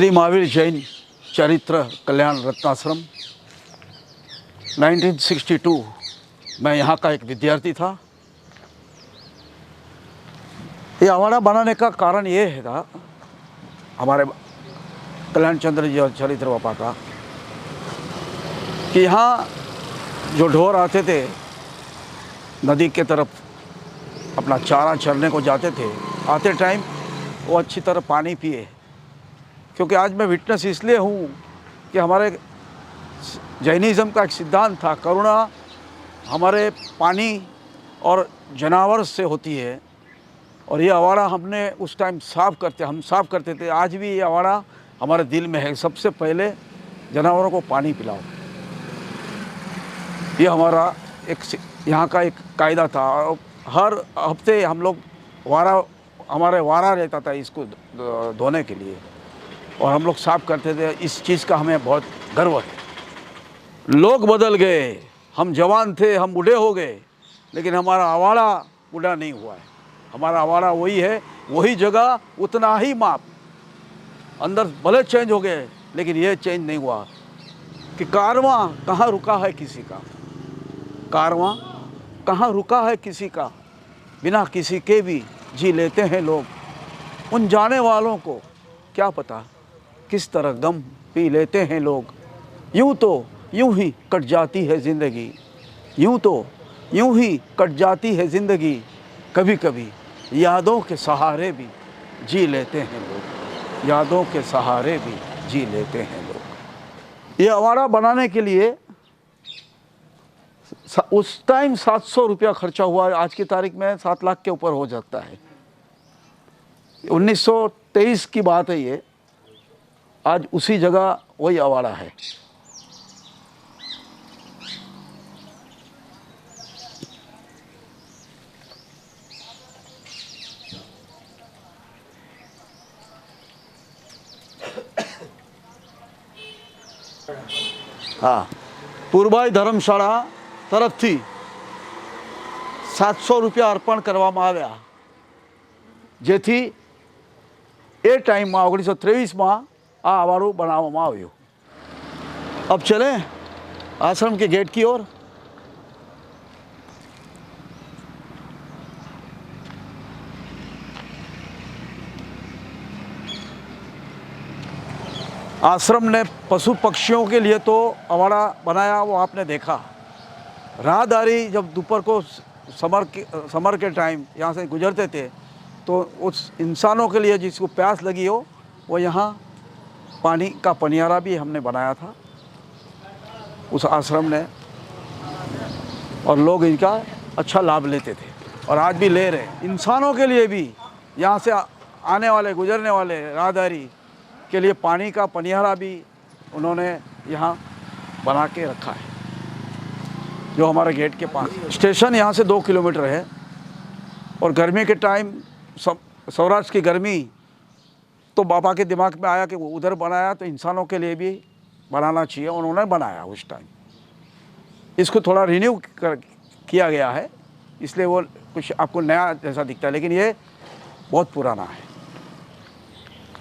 श्री महावीर जैन चरित्र कल्याण रत्नाश्रम 1962 मैं यहाँ का एक विद्यार्थी था। ये आवाड़ा बनाने का कारण ये है था हमारे कल्याण चंद्र जी और चरित्र बापा का कि यहाँ जो ढोर आते थे नदी के तरफ अपना चारा चरने को जाते थे, आते टाइम वो अच्छी तरह पानी पिए। क्योंकि आज मैं विटनेस इसलिए हूँ कि हमारे जैनिज़्म का एक सिद्धांत था, करुणा हमारे पानी और जानवर से होती है। और ये आवाड़ा हमने उस टाइम हम साफ़ करते थे। आज भी ये आवाड़ा हमारे दिल में है। सबसे पहले जानवरों को पानी पिलाओ, ये हमारा एक यहाँ का एक कायदा था। और हर हफ्ते हम लोग हमारे वारा रहता था इसको धोने के लिए, और हम लोग साफ़ करते थे। इस चीज़ का हमें बहुत गर्व है। लोग बदल गए, हम जवान थे, हम बूढ़े हो गए, लेकिन हमारा आवाड़ा बूढ़ा नहीं हुआ है। हमारा आवाड़ा वही है, वही जगह, उतना ही माप। अंदर भले चेंज हो गए, लेकिन ये चेंज नहीं हुआ कि कारवां कहाँ रुका है किसी का। कारवां कहाँ रुका है किसी का, बिना किसी के भी जी लेते हैं लोग। उन जाने वालों को क्या पता किस तरह गम पी लेते हैं लोग। यूं ही कट जाती है ज़िंदगी, यूं ही कट जाती है ज़िंदगी। कभी कभी यादों के सहारे भी जी लेते हैं लोग, यादों के सहारे भी जी लेते हैं लोग। ये आवाड़ा बनाने के लिए उस टाइम 700 रुपया खर्चा हुआ। आज की तारीख में 7 लाख के ऊपर हो जाता है। 1923 की बात है ये। आज उसी जगह वही आवाड़ा है। हाँ, પૂર્વાઈ ધર્મશાળા તરફથી 700 રૂપિયા અર્પણ કરવામાં આવ્યા, જેથી એ ટાઈમમાં 1923માં આ આવાડું બનાવવામાં આવ્યું। अब चले आश्रम के गेट की ओर। आश्रम ने पशु पक्षियों के लिए तो आवाड़ा बनाया, वो आपने देखा। राहदारी जब दोपहर को समर के टाइम यहाँ से गुजरते थे, तो उस इंसानों के लिए जिसको प्यास लगी हो, वो यहाँ पानी का पनियारा भी हमने बनाया था उस आश्रम ने, और लोग इनका अच्छा लाभ लेते थे और आज भी ले रहे। इंसानों के लिए भी, यहाँ से आने वाले गुजरने वाले राहदारी के लिए पानी का पनियारा भी उन्होंने यहाँ बना के रखा है, जो हमारे गेट के पास। स्टेशन यहाँ से 2 किलोमीटर है। और गर्मी के टाइम सौराष्ट्र की गर्मी, तो बाबा के दिमाग में आया कि वो उधर बनाया तो इंसानों के लिए भी बनाना चाहिए, उन्होंने बनाया उस टाइम। इसको थोड़ा रिन्यू किया गया है, इसलिए वो कुछ आपको नया जैसा दिखता है, लेकिन ये बहुत पुराना है।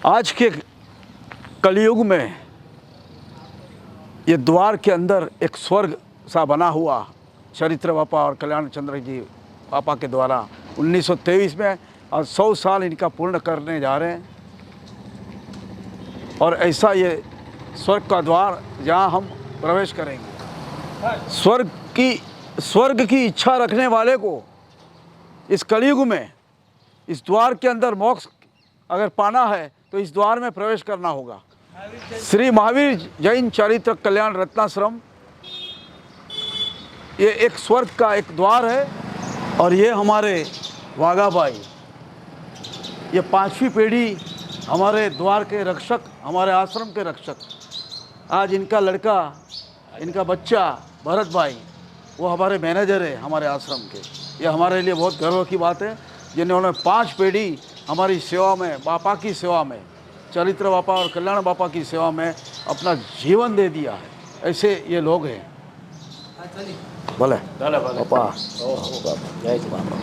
आज के कलयुग में ये द्वार के अंदर एक स्वर्ग सा बना हुआ चरित्र बापा और कल्याण चंद्र जी बापा के द्वारा 1923 में, और 100 साल इनका पूर्ण करने जा रहे हैं। और ऐसा ये स्वर्ग का द्वार जहाँ हम प्रवेश करेंगे। स्वर्ग की इच्छा रखने वाले को इस कलयुग में इस द्वार के अंदर मोक्ष अगर पाना है तो इस द्वार में प्रवेश करना होगा। श्री महावीर जैन चरित्र कल्याण रत्नाश्रम ये एक स्वर्ग का एक द्वार है। और ये हमारे वाघा भाई, ये 5वीं पीढ़ी हमारे द्वार के रक्षक, हमारे आश्रम के रक्षक। आज इनका लड़का, इनका बच्चा भरत भाई, वो हमारे मैनेजर है हमारे आश्रम के। ये हमारे लिए बहुत गर्व की बात है, जिन्होंने 5 पीढ़ी हमारी सेवा में, बापा की सेवा में, चरित्र बापा और कल्याण बापा की सेवा में अपना जीवन दे दिया है। ऐसे ये लोग हैं। भले बापा जय बापा।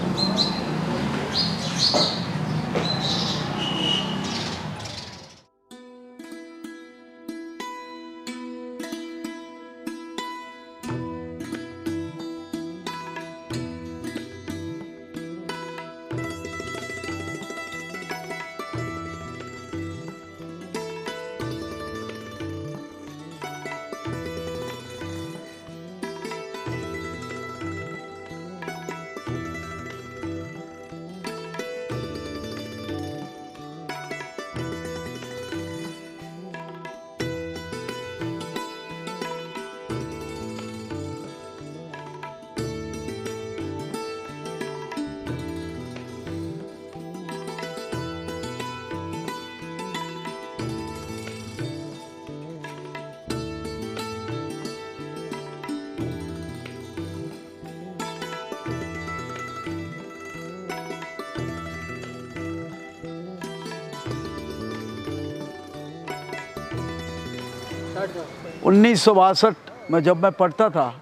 1962 में जब मैं पढ़ता था,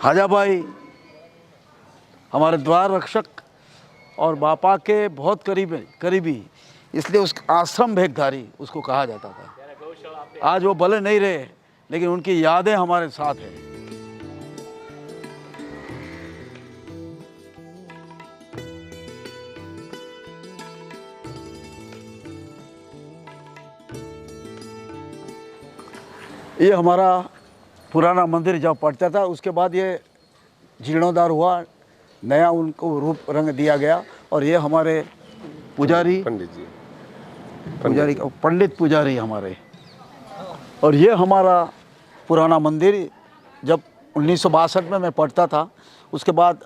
हाजाभाई हमारे द्वार रक्षक और बापा के बहुत करीबी, इसलिए उस आश्रम भेखधारी उसको कहा जाता था। आज वो भले नहीं रहे, लेकिन उनकी यादें हमारे साथ हैं। ये हमारा पुराना मंदिर जब पड़ता था, उसके बाद ये जीर्णोद्धार हुआ, नया उनको रूप रंग दिया गया। और ये हमारे पुजारी पंडित पुजारी हमारे। और ये हमारा पुराना मंदिर जब 1962 में मैं पढ़ता था, उसके बाद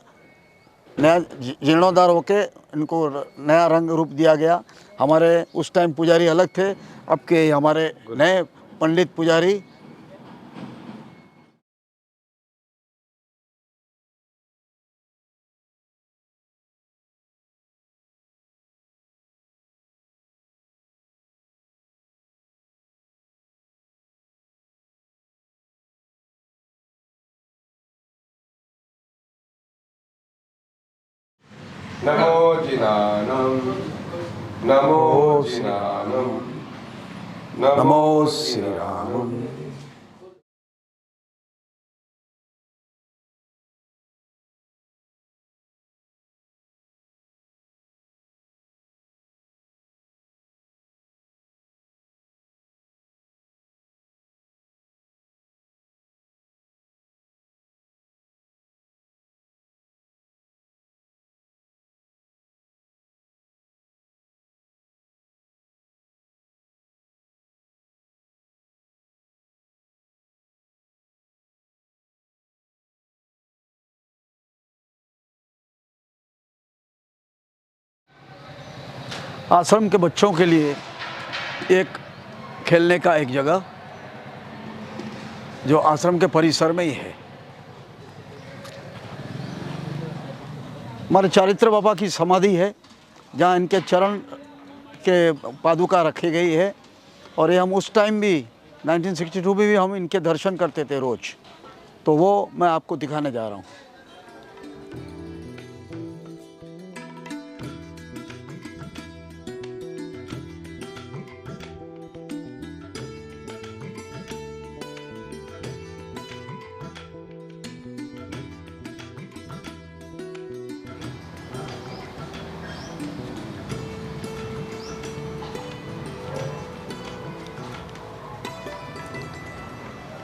नया जीर्णोद्धार होके इनको नया रंग रूप दिया गया। हमारे उस टाइम पुजारी अलग थे, अब के हमारे नए पंडित पुजारी। नमो जिनानम, नमो जिनानम, नमो श्री राम। आश्रम के बच्चों के लिए एक खेलने का एक जगह जो आश्रम के परिसर में ही है। हमारे चारित्र बाबा की समाधि है, जहाँ इनके चरण के पादुका रखी गई है। और ये हम उस टाइम भी 1962 में भी हम इनके दर्शन करते थे रोज़। तो वो मैं आपको दिखाने जा रहा हूँ।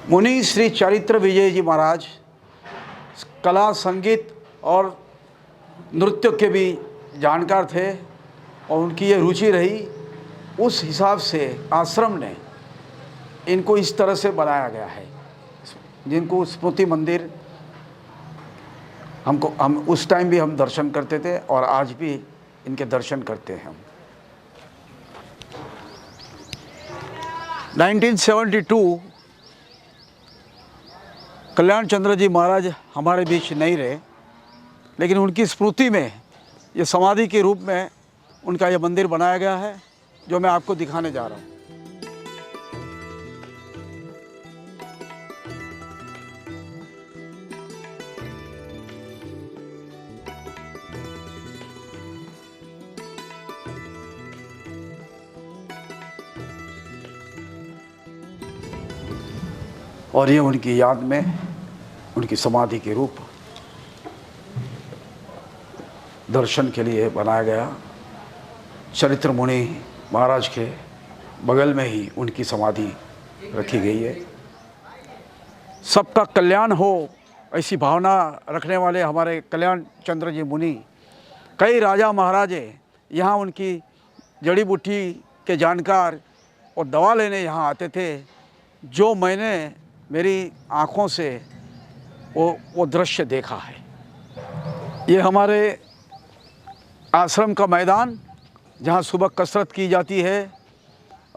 मुनि श्री चारित्र विजय जी महाराज कला, संगीत और नृत्य के भी जानकार थे, और उनकी ये रुचि रही। उस हिसाब से आश्रम ने इनको इस तरह से बनाया गया है, जिनको स्मृति मंदिर हम उस टाइम भी हम दर्शन करते थे और आज भी इनके दर्शन करते हैं हम। 1972 कल्याण चंद्र जी महाराज हमारे बीच नहीं रहे, लेकिन उनकी स्मृति में ये समाधि के रूप में उनका ये मंदिर बनाया गया है, जो मैं आपको दिखाने जा रहा हूँ। और ये उनकी याद में उनकी समाधि के रूप दर्शन के लिए बनाया गया। चरित्र मुनि महाराज के बगल में ही उनकी समाधि रखी गई है। सबका कल्याण हो, ऐसी भावना रखने वाले हमारे कल्याण चंद्र जी मुनि, कई राजा महाराजे यहाँ उनकी जड़ी बूटी के जानकार और दवा लेने यहाँ आते थे, जो मैंने मेरी आँखों से वो दृश्य देखा है। ये हमारे आश्रम का मैदान, जहाँ सुबह कसरत की जाती है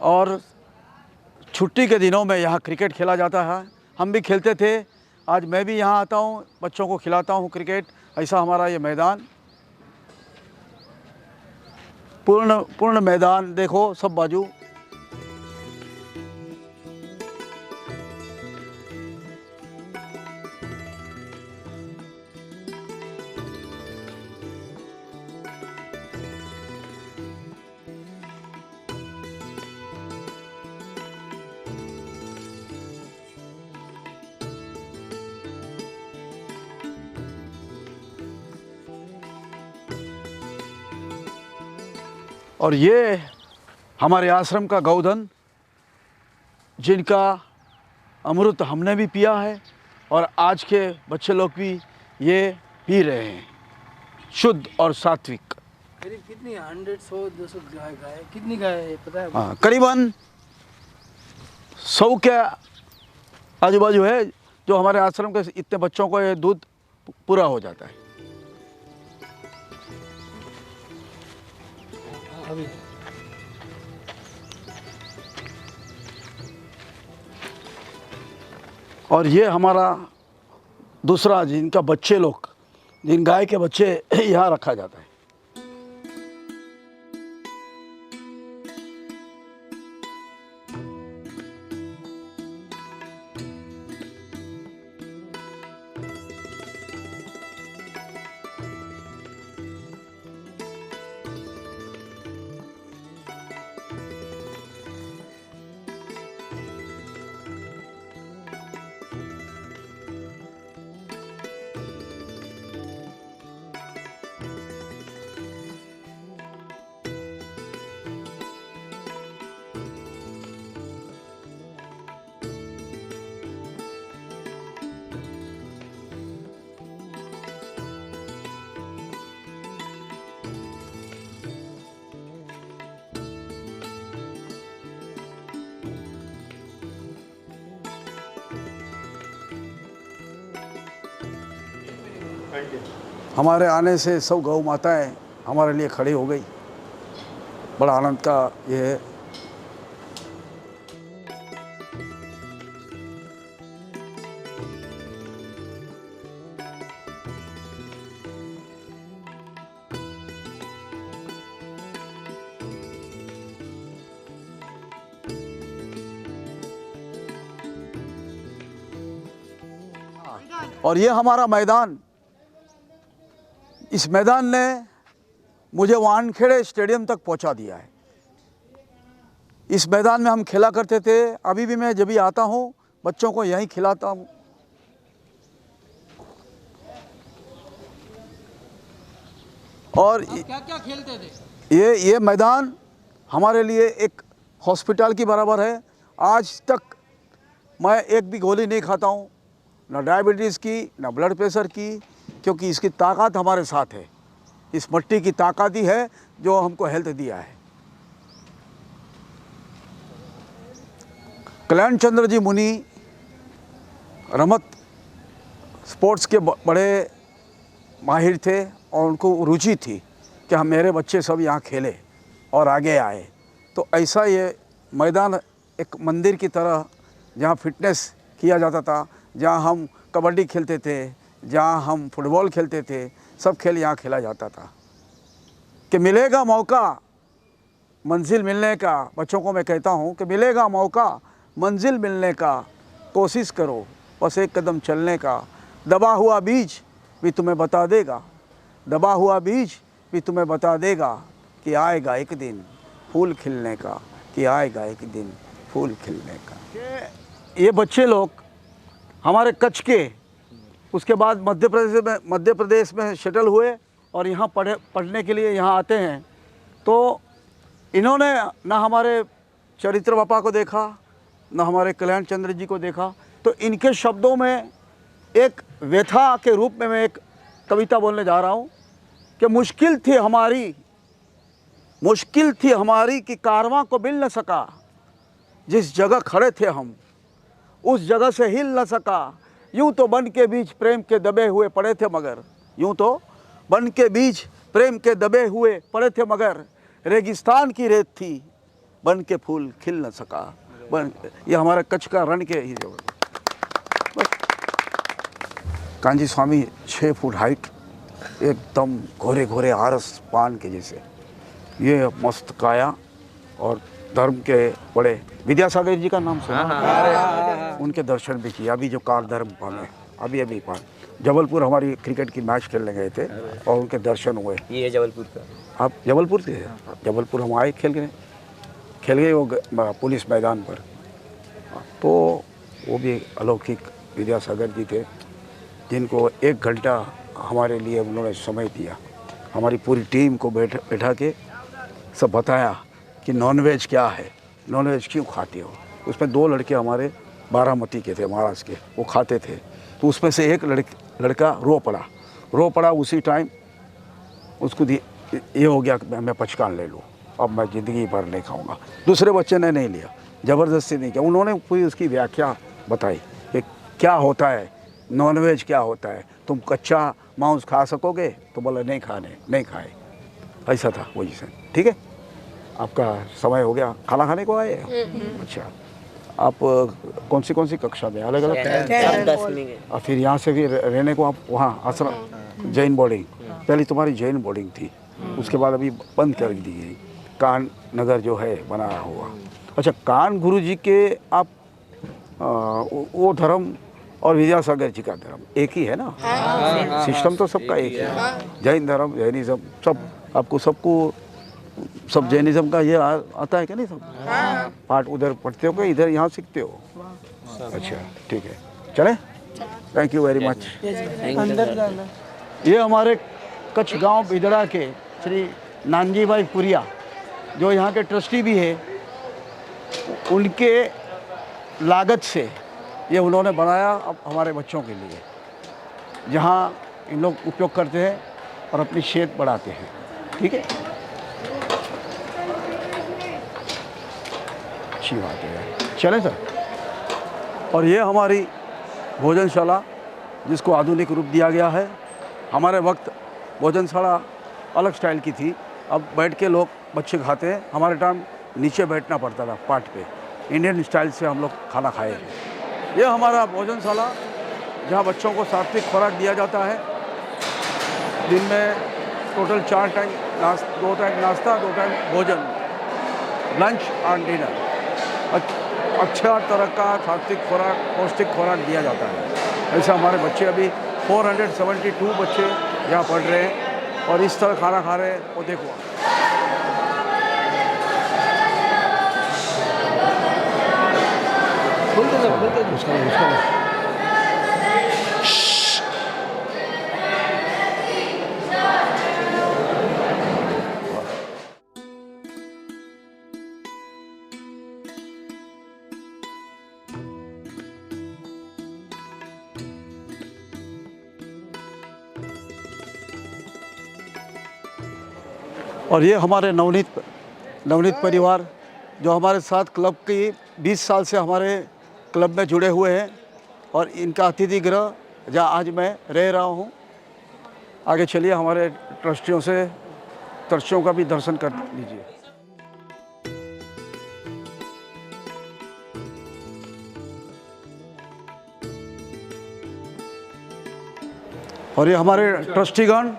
और छुट्टी के दिनों में यहाँ क्रिकेट खेला जाता है। हम भी खेलते थे, आज मैं भी यहाँ आता हूँ, बच्चों को खिलाता हूँ क्रिकेट। ऐसा हमारा ये मैदान, पूर्ण मैदान देखो सब बाजू। और ये हमारे आश्रम का गौधन, जिनका अमृत हमने भी पिया है और आज के बच्चे लोग भी ये पी रहे हैं, शुद्ध और सात्विक। करीब कितनी 100 100 200 गाय कितनी गाय है पता है? हाँ, करीबन 100 के आजू बाजू है, जो हमारे आश्रम के इतने बच्चों को ये दूध पूरा हो जाता है। अभी और ये हमारा दूसरा, जिनका बच्चे लोग, जिन गाय के बच्चे यहाँ रखा जाता है। हमारे आने से सब गौ माताएं हमारे लिए खड़ी हो गई। बड़ा आनंद का ये है। और ये हमारा मैदान, इस मैदान ने मुझे वानखेड़े स्टेडियम तक पहुंचा दिया है। इस मैदान में हम खेला करते थे। अभी भी मैं जब भी आता हूं बच्चों को यहीं खिलाता हूं। और क्या क्या खेलते थे? ये मैदान हमारे लिए एक हॉस्पिटल की बराबर है। आज तक मैं एक भी गोली नहीं खाता हूं, ना डायबिटीज़ की, ना ब्लड प्रेशर की, क्योंकि इसकी ताकत हमारे साथ है। इस मट्टी की ताकत ही है जो हमको हेल्थ दिया है। कल्याण चंद्र जी मुनि रमत स्पोर्ट्स के बड़े माहिर थे और उनको रुचि थी कि हम मेरे बच्चे सब यहाँ खेले और आगे आए। तो ऐसा ये मैदान एक मंदिर की तरह, जहाँ फिटनेस किया जाता था, जहाँ हम कबड्डी खेलते थे, जहाँ हम फुटबॉल खेलते थे, सब खेल यहाँ खेला जाता था। कि मिलेगा मौका मंजिल मिलने का, बच्चों को मैं कहता हूँ कि मिलेगा मौका मंजिल मिलने का, कोशिश करो बस एक कदम चलने का। दबा हुआ बीज भी तुम्हें बता देगा, दबा हुआ बीज भी तुम्हें बता देगा कि आएगा एक दिन फूल खिलने का, कि आएगा एक दिन फूल खिलने का। ये बच्चे लोग हमारे कच्छ के, उसके बाद मध्य प्रदेश में सेटल हुए और यहाँ पढ़ने के लिए यहाँ आते हैं। तो इन्होंने ना हमारे चरित्र बापा को देखा, ना हमारे कल्याण चंद्र जी को देखा। तो इनके शब्दों में एक व्यथा के रूप में मैं एक कविता बोलने जा रहा हूँ कि मुश्किल थी हमारी कि कारवां को मिल न सका। जिस जगह खड़े थे हम उस जगह से हिल न सका। यूं तो बन के बीच प्रेम के दबे हुए पड़े थे मगर, यूं तो बन के बीच प्रेम के दबे हुए पड़े थे मगर, रेगिस्तान की रेत थी बन के फूल खिल न सका। ये हमारा कच्छ का रण के ही बस। कांजी स्वामी 6 फुट हाइट, एकदम घोरे घोरे आरस पान के जैसे, ये मस्त काया और धर्म के बड़े। विद्यासागर जी का नाम सुना? उनके दर्शन भी किए। अभी जो कार धर्म पाने अभी पान जबलपुर हमारी क्रिकेट की मैच खेलने गए थे और उनके दर्शन हुए। ये है जबलपुर का। आप जबलपुर से? जबलपुर हम आए, खेल गए वो पुलिस मैदान पर। तो वो भी अलौकिक विद्यासागर जी थे, जिनको 1 घंटा हमारे लिए उन्होंने समय दिया। हमारी पूरी टीम को बैठा के सब बताया कि नॉनवेज क्या है, नॉनवेज क्यों खाते हो। उसमें 2 लड़के हमारे बारामती के थे, महाराष्ट्र के, वो खाते थे। तो उसमें से एक लड़का रो पड़ा उसी टाइम। उसको ये हो गया कि मैं पचकान ले लूँ, अब मैं ज़िंदगी भर नहीं खाऊंगा। दूसरे बच्चे ने नहीं लिया, ज़बरदस्ती नहीं किया। उन्होंने पूरी उसकी व्याख्या बताई कि क्या होता है, नॉनवेज क्या होता है, तुम कच्चा मांस खा सकोगे? तो बोला नहीं खाए। ऐसा था पोजीशन। ठीक है, आपका समय हो गया, खाना खाने को आए? अच्छा, आप कौन सी कक्षा में? अलग अलग? सब 10वीं के। और फिर यहाँ से भी रहने को आप वहाँ आश्रम, जैन बोर्डिंग? पहले तुम्हारी जैन बोर्डिंग थी, उसके बाद अभी बंद कर दी गई। कान नगर जो है बनाया हुआ। अच्छा, कान गुरु जी के आप वो धर्म और विद्यासागर जी का धर्म एक ही है ना? सिस्टम तो सबका एक ही है। जैन धर्म, जैनिज्म, सब सब जैनिज्म का ये आता है कि नहीं? सब पाठ उधर पढ़ते हो कि इधर यहाँ सीखते हो? अच्छा, ठीक है, चले। Thank you very much. अंदर जाना। ये हमारे कच्छ गांव बिदड़ा के श्री नानजी भाई पुरिया, जो यहाँ के ट्रस्टी भी है, उनके लागत से ये उन्होंने बनाया अब हमारे बच्चों के लिए, जहाँ इन लोग उपयोग करते हैं और अपनी सेहत बढ़ाते हैं। ठीक है, अच्छी बात है, चलें सर। और ये हमारी भोजनशाला, जिसको आधुनिक रूप दिया गया है। हमारे वक्त भोजनशाला अलग स्टाइल की थी, अब बैठ के लोग बच्चे खाते हैं। हमारे टाइम नीचे बैठना पड़ता था पाट पे। इंडियन स्टाइल से हम लोग खाना खाए हैं। ये हमारा भोजनशाला, जहाँ बच्चों को सात्विक खुराक दिया जाता है। दिन में टोटल 4 टाइम 2 टाइम नाश्ता, 2 टाइम भोजन, लंच और डिनर। अच्छा तरह का सात्विक खुराक, पौष्टिक खुराक दिया जाता है। ऐसा हमारे बच्चे अभी 472 बच्चे यहाँ पढ़ रहे हैं और इस तरह खाना खा रहे हैं। वो देखो, उसका और ये हमारे नवनीत परिवार, जो हमारे साथ क्लब की 20 साल से हमारे क्लब में जुड़े हुए हैं, और इनका अतिथि गृह जहाँ आज मैं रह रहा हूँ। आगे चलिए, हमारे ट्रस्टियों का भी दर्शन कर लीजिए। और ये हमारे ट्रस्टीगण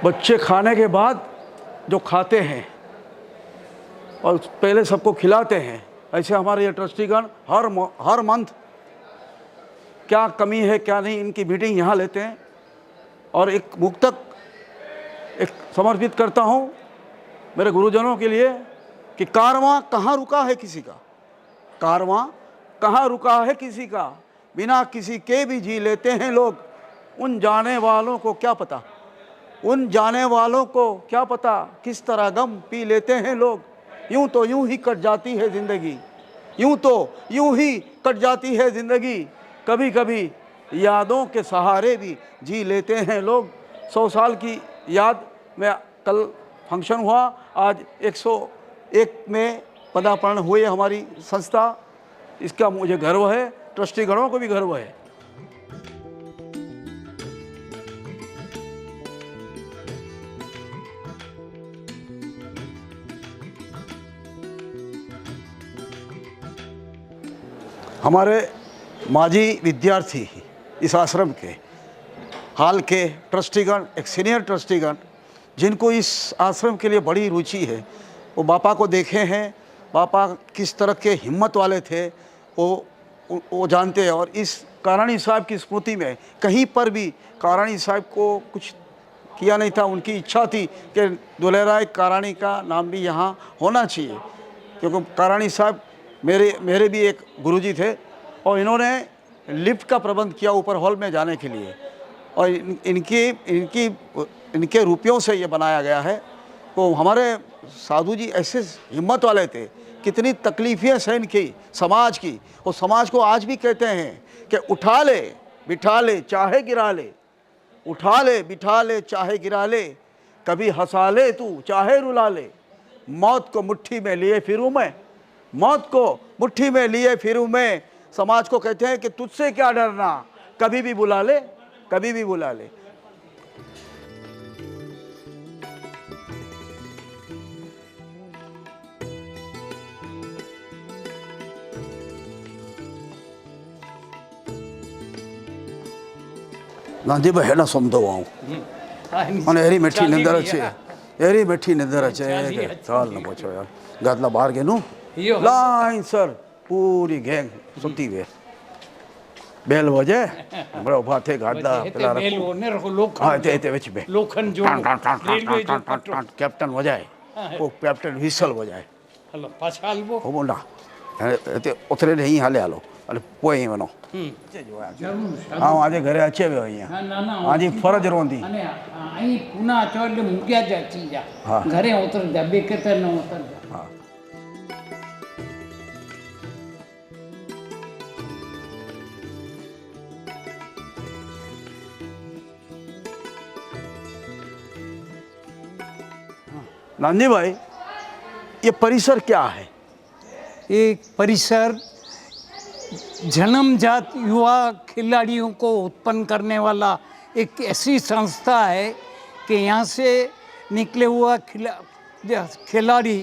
बच्चे खाने के बाद जो खाते हैं और पहले सबको खिलाते हैं, ऐसे हमारे ये ट्रस्टीगण हर मंथ क्या कमी है क्या नहीं, इनकी मीटिंग यहाँ लेते हैं। और एक मुक्तक समर्पित करता हूँ मेरे गुरुजनों के लिए कि कारवां कहाँ रुका है किसी का, कारवां कहाँ रुका है किसी का, बिना किसी के भी जी लेते हैं लोग। उन जाने वालों को क्या पता, उन जाने वालों को क्या पता, किस तरह गम पी लेते हैं लोग। यूं तो यूं ही कट जाती है ज़िंदगी, यूं तो यूं ही कट जाती है ज़िंदगी। कभी कभी यादों के सहारे भी जी लेते हैं लोग। 100 साल की याद में कल फंक्शन हुआ, आज 101 में पदार्पण हुए हमारी संस्था। इसका मुझे गर्व है, ट्रस्टीगणों को भी गर्व है। हमारे माजी विद्यार्थी इस आश्रम के हाल के ट्रस्टीगण, एक सीनियर ट्रस्टीगण, जिनको इस आश्रम के लिए बड़ी रुचि है, वो बापा को देखे हैं, बापा किस तरह के हिम्मत वाले थे वो जानते हैं। और इस कारानी साहब की स्मृति में कहीं पर भी कारानी साहब को कुछ किया नहीं था। उनकी इच्छा थी कि दुलेराय कारानी का नाम भी यहाँ होना चाहिए, क्योंकि कारानी साहब मेरे भी एक गुरुजी थे, और इन्होंने लिफ्ट का प्रबंध किया ऊपर हॉल में जाने के लिए। और इनके रुपयों से ये बनाया गया है। तो हमारे साधु जी ऐसे हिम्मत वाले थे, कितनी तकलीफें सहन की समाज की, और समाज को आज भी कहते हैं कि उठा ले बिठा ले चाहे गिरा ले, उठा ले बिठा ले चाहे गिरा ले, कभी हंसा ले तू चाहे रुला ले, मौत को मुट्ठी में लिए फिरूं मैं, मौत को मुट्ठी में लिए फिरूं मैं। समाज को कहते हैं कि तुझसे क्या डरना, कभी भी बुला ले, कभी भी बुला ले। નાનજીભાઈ હેના સમજો આવું અને એરી મેઠી નિંદર છે, એરી મેઠી નિંદર છે, ચાલ ન પૂછો યાર, ગાદલા બહાર ગયેલું લાઈન સર પૂરી ગેંગ સુતી વે, બેલ વજે હમણાં ઉભા થઈ ગાદલા પેલા હા તે વેચી બે કેપ્ટન વજાય, ઓ કેપ્ટન વિસલ વજાય, હલો પાછા હાલવો હો બોલા તે ઉતરે અહીં હાલે હાલો અને પોઈ વનો હા આજે ઘરે અચે વ્યો અહીંયા આજે ફરજ રોંધી અને અહીં પુના છો એટલે મૂક્યા જ અચી જા હા. ઘરે ઉતર જા બે કેતર ન ઉતર જા હા नानी भाई ये परिसर क्या है? एक परिसर जन्मजात युवा खिलाड़ियों को उत्पन्न करने वाला एक ऐसी संस्था है कि यहाँ से निकले हुआ खिलाड़ी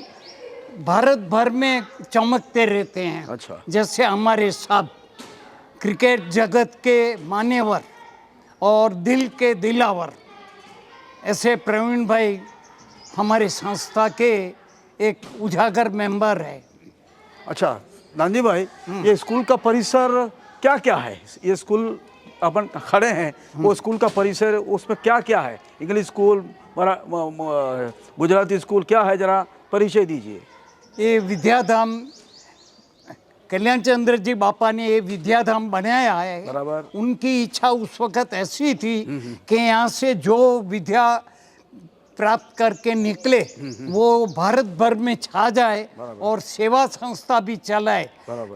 भारत भर में चमकते रहते हैं। अच्छा। जैसे हमारे साहब क्रिकेट जगत के मान्यवर और दिल के दिलावर ऐसे प्रवीण भाई हमारे संस्था के एक उजागर मेंबर है। अच्छा नानी भाई ये स्कूल का परिसर क्या क्या है? ये स्कूल अपन खड़े हैं, वो स्कूल का परिसर उसमें क्या क्या है? इंग्लिश स्कूल, गुजराती स्कूल क्या है, जरा परिचय दीजिए। ये विद्याधाम कल्याण चंद्र जी बापा ने ये विद्याधाम बनाया है। बराबर। उनकी इच्छा उस वक्त ऐसी थी कि यहाँ से जो विद्या प्राप्त करके निकले वो भारत भर में छा जाए और सेवा संस्था भी चलाए।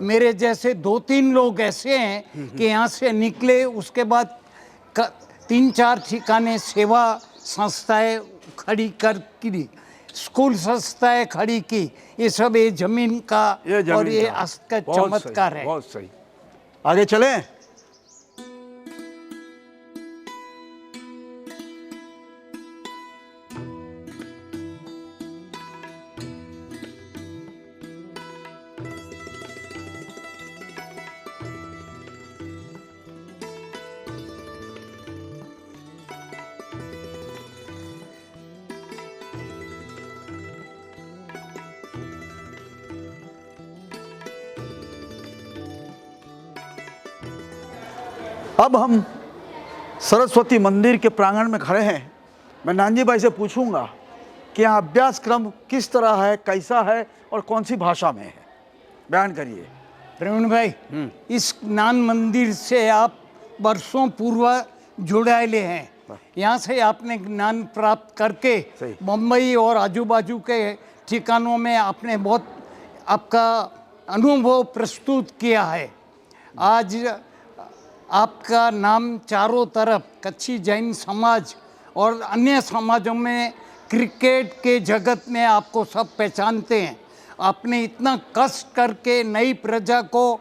मेरे जैसे 2-3 लोग ऐसे हैं कि यहाँ से निकले, उसके बाद 3-4 ठिकाने सेवा संस्थाएं खड़ी कर की, स्कूल संस्थाएं खड़ी की। ये सब ये जमीन का और ये अस्त का चमत्कार है। बहुत सही। आगे चलें। अब हम सरस्वती मंदिर के प्रांगण में खड़े हैं। मैं नानजी भाई से पूछूंगा कि यहाँ अभ्यासक्रम किस तरह है, कैसा है और कौन सी भाषा में है, बयान करिए। प्रवीण भाई, इस ज्ञान मंदिर से आप वर्षों पूर्व जुड़ाए हैं। यहाँ से आपने ज्ञान प्राप्त करके मुंबई और आजू बाजू के ठिकानों में आपने बहुत आपका अनुभव प्रस्तुत किया है। आज आपका नाम चारों तरफ कच्छी जैन समाज और अन्य समाजों में, क्रिकेट के जगत में आपको सब पहचानते हैं। आपने इतना कष्ट करके नई प्रजा को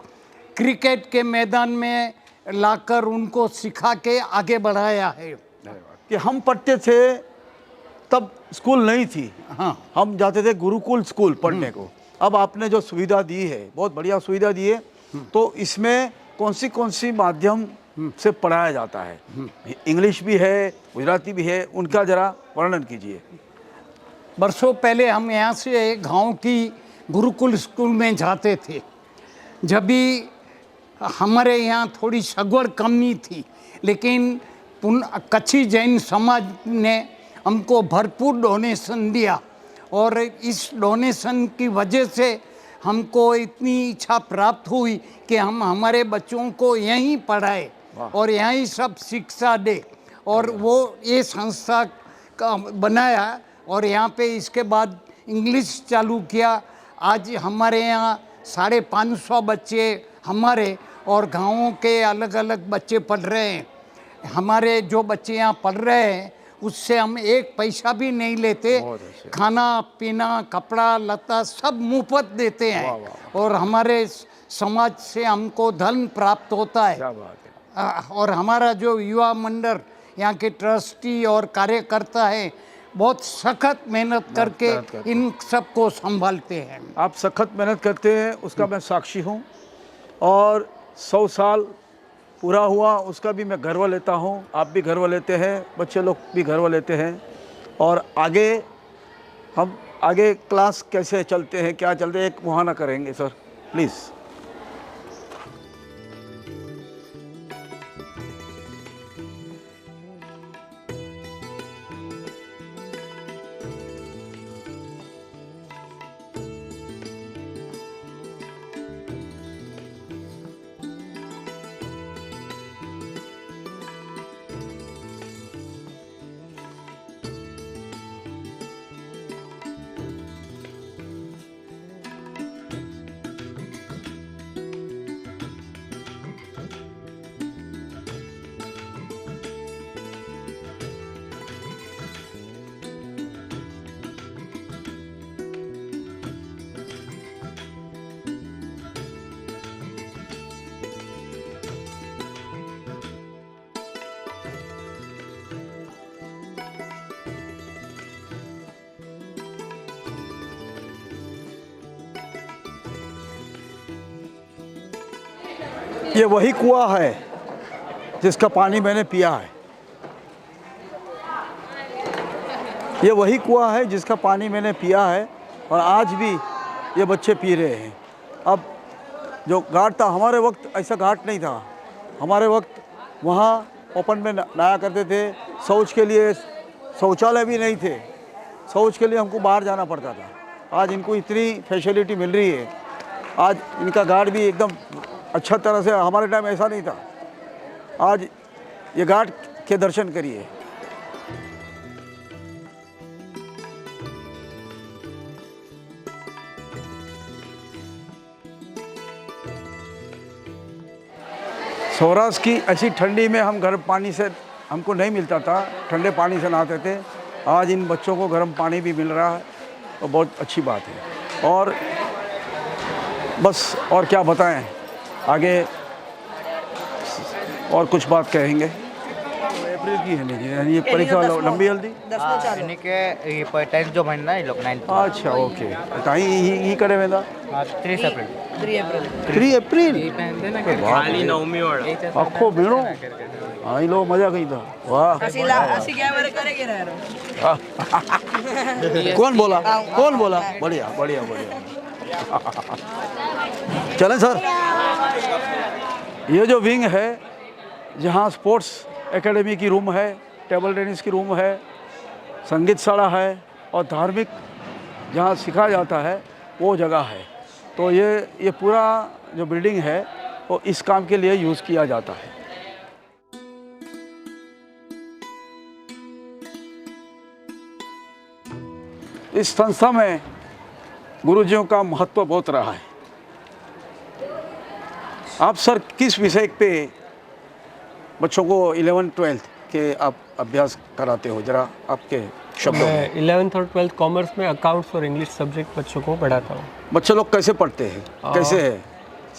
क्रिकेट के मैदान में लाकर उनको सिखा के आगे बढ़ाया है। कि हम पढ़ते थे तब स्कूल नहीं थी, हाँ, हम जाते थे गुरुकुल स्कूल पढ़ने को। अब आपने जो सुविधा दी है, बहुत बढ़िया सुविधा दी है। तो इसमें कौन सी माध्यम से पढ़ाया जाता है? इंग्लिश भी है, गुजराती भी है, उनका जरा वर्णन कीजिए। वर्षों पहले हम यहाँ से गांव की गुरुकुल स्कूल में जाते थे। जब भी हमारे यहाँ थोड़ी सगवड़ कमी थी, लेकिन कच्छी जैन समाज ने हमको भरपूर डोनेशन दिया और इस डोनेशन की वजह से हमको इतनी इच्छा प्राप्त हुई कि हम हमारे बच्चों को यहीं पढ़ाए और यहीं सब शिक्षा दे। और वो ये संस्था का बनाया और यहाँ पे इसके बाद इंग्लिश चालू किया। आज हमारे यहाँ 550 बच्चे हमारे और गाँवों के अलग अलग बच्चे पढ़ रहे हैं। हमारे जो बच्चे यहाँ पढ़ रहे हैं उससे हम एक पैसा भी नहीं लेते, खाना पीना कपड़ा लता सब मुफ्त देते हैं और हमारे समाज से हमको धन प्राप्त होता है। क्या बात है। और हमारा जो युवा मंडल यहाँ के ट्रस्टी और कार्यकर्ता है बहुत सख्त मेहनत करके इन सबको संभालते हैं। आप सख्त मेहनत करते हैं उसका मैं साक्षी हूँ, और 100 साल पूरा हुआ उसका भी मैं गर्व लेता हूँ। आप भी गर्व लेते हैं, बच्चे लोग भी गर्व लेते हैं। और आगे हम आगे क्लास कैसे चलते हैं, क्या चलते हैं, एक मुहाना करेंगे सर प्लीज़। ये वही कुआं है जिसका पानी मैंने पिया है। ये वही कुआं है जिसका पानी मैंने पिया है और आज भी ये बच्चे पी रहे हैं। अब जो घाट था, हमारे वक्त ऐसा घाट नहीं था। हमारे वक्त वहाँ ओपन में नहाया करते थे। शौच के लिए शौचालय भी नहीं थे, शौच के लिए हमको बाहर जाना पड़ता था। आज इनको इतनी फैसिलिटी मिल रही है। आज इनका घाट भी एकदम अच्छा तरह से, हमारे टाइम ऐसा नहीं था। आज ये घाट के दर्शन करिए। सौराष्ट्र की ऐसी ठंडी में हम गर्म पानी से हमको नहीं मिलता था, ठंडे पानी से नहाते थे। आज इन बच्चों को गर्म पानी भी मिल रहा है तो बहुत अच्छी बात है। और बस और क्या बताएं, आगे और कुछ बात कहेंगे। अप्रैल की है नहीं, ये परीक्षा लंबी जल्दी यानी कि ये 10 जो महीना है, ये लोग 9 अच्छा ओके। ताई ही करे वेंदा 30 अप्रैल 3 एप्रिल खाली नवमी वाला आखो भेणो हाँ लो मजा कहीं था। वाह कौन बोला, कौन बोला? बढ़िया बढ़िया बढ़िया। चलें सर। ये जो विंग है जहाँ स्पोर्ट्स एकेडमी की रूम है, टेबल टेनिस की रूम है, संगीत शाला है और धार्मिक जहाँ सिखाया जाता है वो जगह है। तो ये पूरा जो बिल्डिंग है वो इस काम के लिए यूज़ किया जाता है। इस संस्था में गुरुजियों का महत्व बहुत रहा है। आप सर किस विषय पे बच्चों को 11th-12th के आप अभ्यास कराते हो, जरा आपके शब्दों में? 11th और 12th कॉमर्स में अकाउंट्स और इंग्लिश सब्जेक्ट बच्चों को पढ़ाता हूँ। बच्चे लोग कैसे पढ़ते हैं, कैसे है?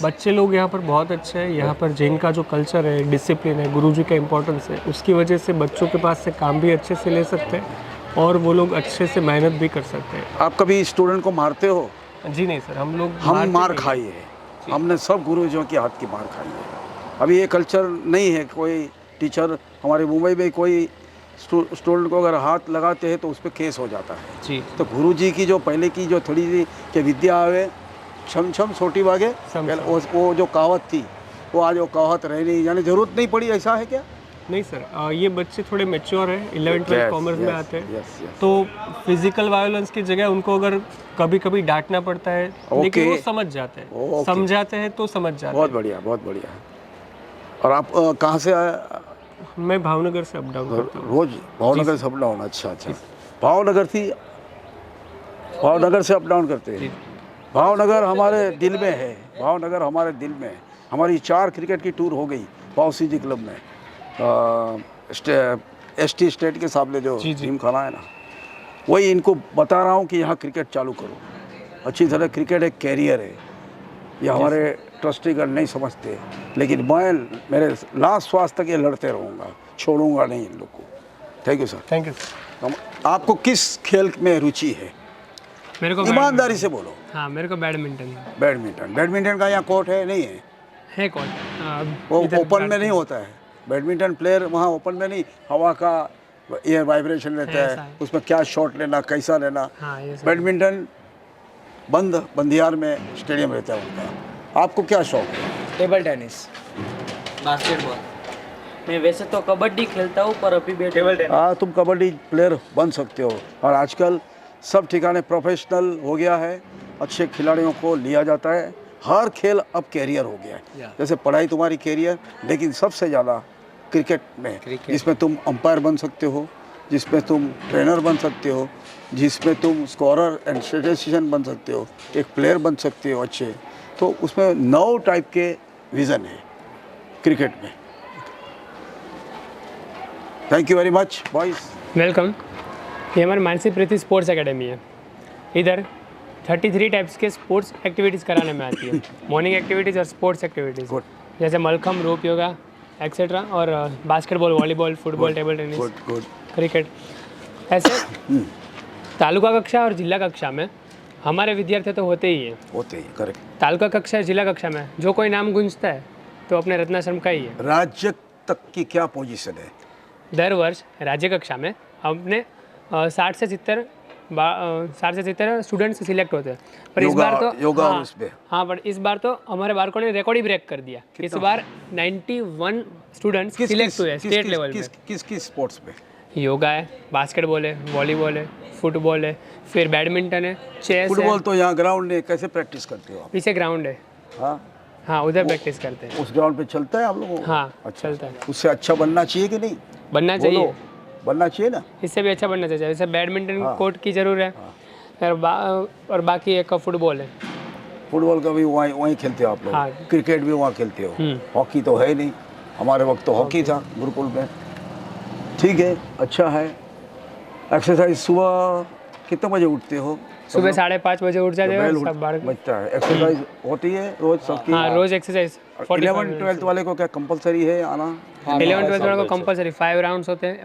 बच्चे लोग यहाँ पर बहुत अच्छे हैं। यहाँ पर जैन का जो कल्चर है, डिसिप्लिन है, गुरुजी का इम्पोर्टेंस है, उसकी वजह से बच्चों के पास से काम भी अच्छे से ले सकते हैं और वो लोग अच्छे से मेहनत भी कर सकते हैं। आप कभी स्टूडेंट को मारते हो? जी नहीं सर, हम लोग हम मार खाई है, हमने सब गुरुजियों के हाथ की मार खाई है। अभी ये कल्चर नहीं है। कोई टीचर हमारे मुंबई में कोई स्टूडेंट को अगर हाथ लगाते हैं तो उस पर केस हो जाता है जी। तो गुरुजी की जो पहले की जो थोड़ी सी कि विद्या आवे छम छम छोटी बागे, वो जो कहावत थी वो आज वो कहावत रह नहीं, यानी ज़रूरत नहीं पड़ी, ऐसा है क्या? नहीं सर, ये बच्चे थोड़े मैच्योर हैं, 11th-12th कॉमर्स में आते हैं। yes. तो फिजिकल वायलेंस की जगह उनको अगर कभी कभी डांटना पड़ता है लेकिन वो समझ जाते हैं, समझाते हैं तो समझ जाते हैं। बहुत बढ़िया, बहुत बढ़िया। और आप कहाँ से आए? मैं भावनगर से अप डाउन करता हूँ। रोज भावनगर से अप डाउन? अच्छा अच्छा। भावनगर थी, भावनगर से अप डाउन करते हैं। भावनगर हमारे दिल में है, भावनगर हमारे दिल में है। हमारी 4 क्रिकेट की टूर हो गई भावसी जी क्लब में। ST स्टेट के सामने जो जिम खाना है ना, वही इनको बता रहा हूँ कि यहाँ क्रिकेट चालू करो अच्छी तरह। क्रिकेट एक कैरियर है, ये हमारे ट्रस्टीगण नहीं समझते, लेकिन मैं मेरे लास्ट श्वास तक ये लड़ते रहूँगा, छोड़ूंगा नहीं इन लोग को। Thank you sir. Thank you. आपको किस खेल में रुचि है? मेरे को ईमानदारी से बोलो। हाँ, मेरे को बैडमिंटन बैडमिंटन। बैडमिंटन का यहाँ कोर्ट है नहीं है? है कोर्ट। वो ओपन में नहीं होता है बैडमिंटन प्लेयर, वहाँ ओपन में नहीं, हवा का एयर वाइब्रेशन रहता ऐसा है, है। उसमें क्या शॉट लेना, कैसा लेना। हाँ, ये सही। बैडमिंटन बंदियार में स्टेडियम रहता है उनका। आपको क्या शौक है? Table tennis, basketball. मैं वैसे तो कबड्डी खेलता हूँ पर अभी टेबल टेनिस। हाँ, तुम कबड्डी प्लेयर बन सकते हो। और आजकल सब ठिकाने प्रोफेशनल हो गया है, अच्छे खिलाड़ियों को लिया जाता है। हर खेल अब कैरियर हो गया है। जैसे पढ़ाई तुम्हारी कैरियर, लेकिन सबसे ज़्यादा क्रिकेट में, जिसमें तुम अंपायर बन सकते हो, जिसमें तुम ट्रेनर बन सकते हो, जिसमें तुम स्कोरर एंड स्टैटिस्टिशियन बन सकते हो, एक प्लेयर बन सकते हो अच्छे। तो उसमें 9 टाइप के विज़न है क्रिकेट में। Thank you very much boys. Welcome. ये हमारी मानसी प्रीति स्पोर्ट्स एकेडमी है। इधर 33 टाइप्स के स्पोर्ट्स एक्टिविटीज़ कराने में आती है। मॉर्निंग एक्टिविटीज़ और स्पोर्ट्स एक्टिविटीज़, गुड जैसे मलखम, रोप योगा एक्सेट्रा, और basketball, volleyball, football, table tennis, good good. Cricket. ऐसे तालुका कक्षा और जिला कक्षा में हमारे विद्यार्थी तो होते ही हैं। होते ही, करेक्ट। तालुका कक्षा, जिला कक्षा में जो कोई नाम गूंजता है तो अपने रत्नाश्रम का ही है। राज्य तक की क्या पोजीशन है? दर वर्ष राज्य कक्षा में हमने 60 से 70 स्टूडेंट्स सिलेक्ट होते हैं। पर इस बार तो योगा हाँ, उसमें। हाँ, पर इस बार तो हमारे बालकों ने रिकॉर्ड ही ब्रेक कर दिया। इस बार 91 स्टूडेंट्स सिलेक्ट हुए स्टेट लेवल में। किस स्पोर्ट्स में? योगा है, बास्केटबॉल है, वॉलीबॉल है, फुटबॉल है, फिर बैडमिंटन है, चेस फुटबॉल है। तो यहाँ ग्राउंड में कैसे प्रैक्टिस करते हो आप? पीछे ग्राउंड है। हाँ, हाँ, उधर प्रैक्टिस करते हैं। उस ग्राउंड पे चलता है आप लोगों को? हाँ, अच्छा, चलता है। उससे अच्छा बनना चाहिए कि नहीं? बनना चाहिए, बोलो, बनना चाहिए ना। इससे भी अच्छा बनना चाहिए। जैसे बैडमिंटन कोर्ट की ज़रूर है, और बाकी एक फुटबॉल है। फुटबॉल का भी वहीं खेलते हो आप लोग? हाँ। क्रिकेट भी वहाँ खेलते हो? हॉकी तो है नहीं, हमारे वक्त तो हॉकी था गुरुकुल में। ठीक है, अच्छा है। एक्सरसाइज सुबह कितने बजे उठते हो? सुबह 5:30 बजे उठ जाते हैं बैल सब बार। बचता है। एक्सरसाइज होती है रोज सबकी? हाँ, रोज एक्सरसाइज। 11-12 वाले को क्या कंपलसरी है आना? 11-12 वालों को कंपलसरी 5 राउंड्स होते हैं,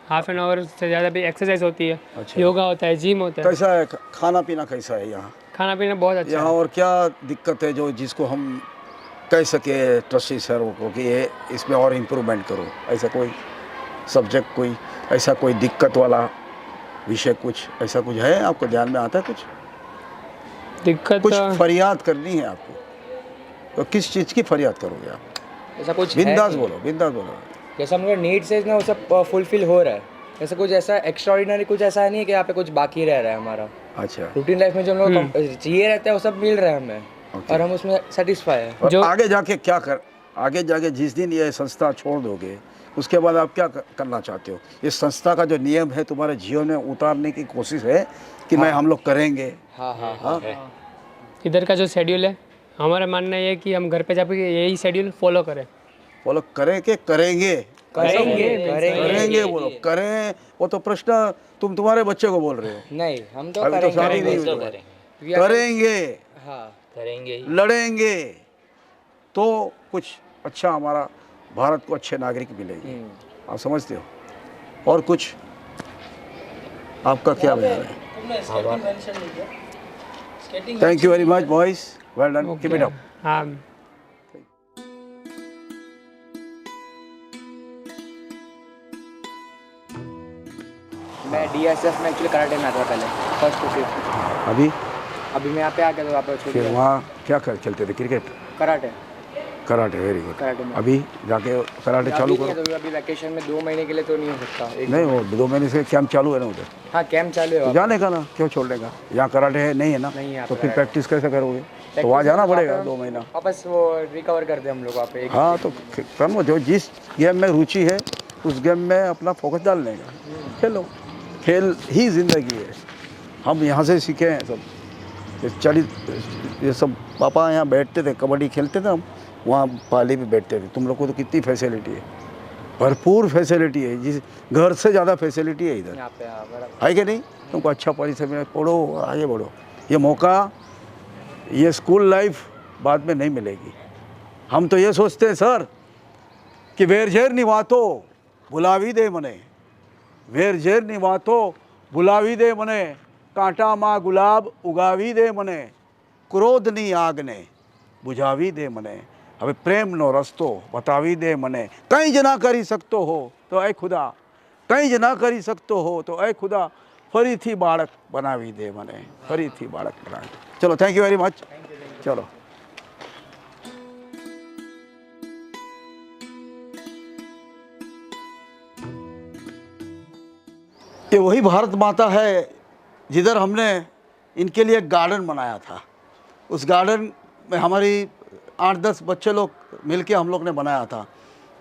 हाफ एन आवर से ज़्यादा भी एक्सरसाइज होती है। अच्छा। योगा होता है, जिम होता है। कैसा है खाना पीना, कैसा है यहाँ? खाना पीना बहुत अच्छा यहाँ है। और क्या दिक्कत है जो जिसको हम कह सके ट्रस्टी सर को कि ये इसमें और इम्प्रूवमेंट करो? ऐसा कोई सब्जेक्ट, कोई ऐसा कोई दिक्कत वाला विषय, कुछ ऐसा कुछ है आपको ध्यान में आता है? दिक्कत कुछ फरियाद करनी है आपको तो किस चीज़ की फरियाद करोगे आप? ऐसा कुछ बिंदास बोलो, बिंदास बोलो। जैसा हम लोग नीड्स है ना वो सब फुलफिल हो रहा है। ऐसा कुछ ऐसा एक्स्ट्राऑर्डिनरी कुछ ऐसा नहीं है कि यहाँ पे कुछ बाकी रह रहा है हमारा। अच्छा, रूटीन लाइफ में जो हम लोग चाहिए रहता है वो सब मिल रहा है हमें, और हम उसमें सेटिस्फाई है। और आगे जाके क्या कर, आगे जाके जिस दिन ये संस्था छोड़ दोगे उसके बाद आप क्या करना चाहते हो? इस संस्था का जो नियम है तुम्हारे जीवन में उतारने की कोशिश है कि मैं हम लोग करेंगे? हाँ हाँ हाँ है। इधर का जो शेड्यूल है, हमारा मानना ये है कि हम घर पे जाकर यही शेड्यूल फॉलो करें। बोलो करें कि करेंगे? करेंगे बोलो, करें वो तो प्रश्न तुम्हारे बच्चे को बोल रहे हो। नहीं, हम तो अभी तो शादी नहीं हुई तुम्हारी। करेंगे, हाँ करेंगे। लड़ेंगे तो कुछ अच्छा हमारा भारत को अच्छे नागरिक मिलेंगे। आप समझते हो? और कुछ आपका क्या विचार है? Thank you very much boys, well done, keep it up. हाँ, मैं DSF में एक्चुअली कराटे में आता था पहले, फर्स्ट टू फिफ्थ। अभी मैं यहाँ पे आ गया तो वहाँ पे छूट फिर गया। वहाँ क्या खेलते थे? Cricket, karate karate, very good. Karate में अभी जाके कराटे चालू अभी नहीं करो। है, तो अभी वैकेशन में 2 महीने के लिए तो नहीं हो सकता। नहीं, वो 2 महीने से कैंप चालू है ना उधर, हाँ कैंप चालू है। तो जाने का ना, क्यों छोड़ने का? यहाँ कराटे है नहीं है ना, नहीं, यहाँ तो पे फिर कराटे। प्रैक्टिस कैसे करोगे? तो वहाँ जाना पड़ेगा 2 महीना। वापस वो रिकवर करते हैं हम लोग वहाँ पे। हाँ, तो करो, जो जिस गेम में रुचि है उस गेम में अपना फोकस डालने का, खेलो। खेल ही ज़िंदगी है। हम यहाँ से सीखे हैं सब। ये सब पापा यहाँ बैठते थे, कबड्डी खेलते थे हम, वहाँ पाली में बैठते थे। तुम लोग को तो कितनी फैसिलिटी है, भरपूर फैसिलिटी है, जिस घर से ज़्यादा फैसिलिटी है इधर, यहाँ पे हाँ, बराबर। है कि नहीं? तुमको अच्छा परिसर में पढ़ो, आगे बढ़ो। ये मौका, ये स्कूल लाइफ बाद में नहीं मिलेगी। हम तो ये सोचते हैं सर कि વેરઝેર ની વાતો ભૂલાવી દે મને, વેરઝેર ની વાતો ભૂલાવી દે મને, કાંટામાં ગુલાબ ઉગાવી દે મને, ક્રોધની આગને બુઝાવી દે મને, હવે પ્રેમનો રસ્તો બતાવી દે મને, કંઈ જ ના કરી શકતો હો તો એ ખુદા, કંઈ જ ના કરી શકતો હો તો એ ખુદા ફરીથી બાળક બનાવી દે મને, ફરીથી બાળક બનાવી દે. ચલો, થેન્ક યુ વેરી મચ. ચલો. ये वही भारत माता है जिधर हमने इनके लिए एक गार्डन बनाया था। उस गार्डन में हमारी 8-10 बच्चे लोग मिलके हम लोग ने बनाया था।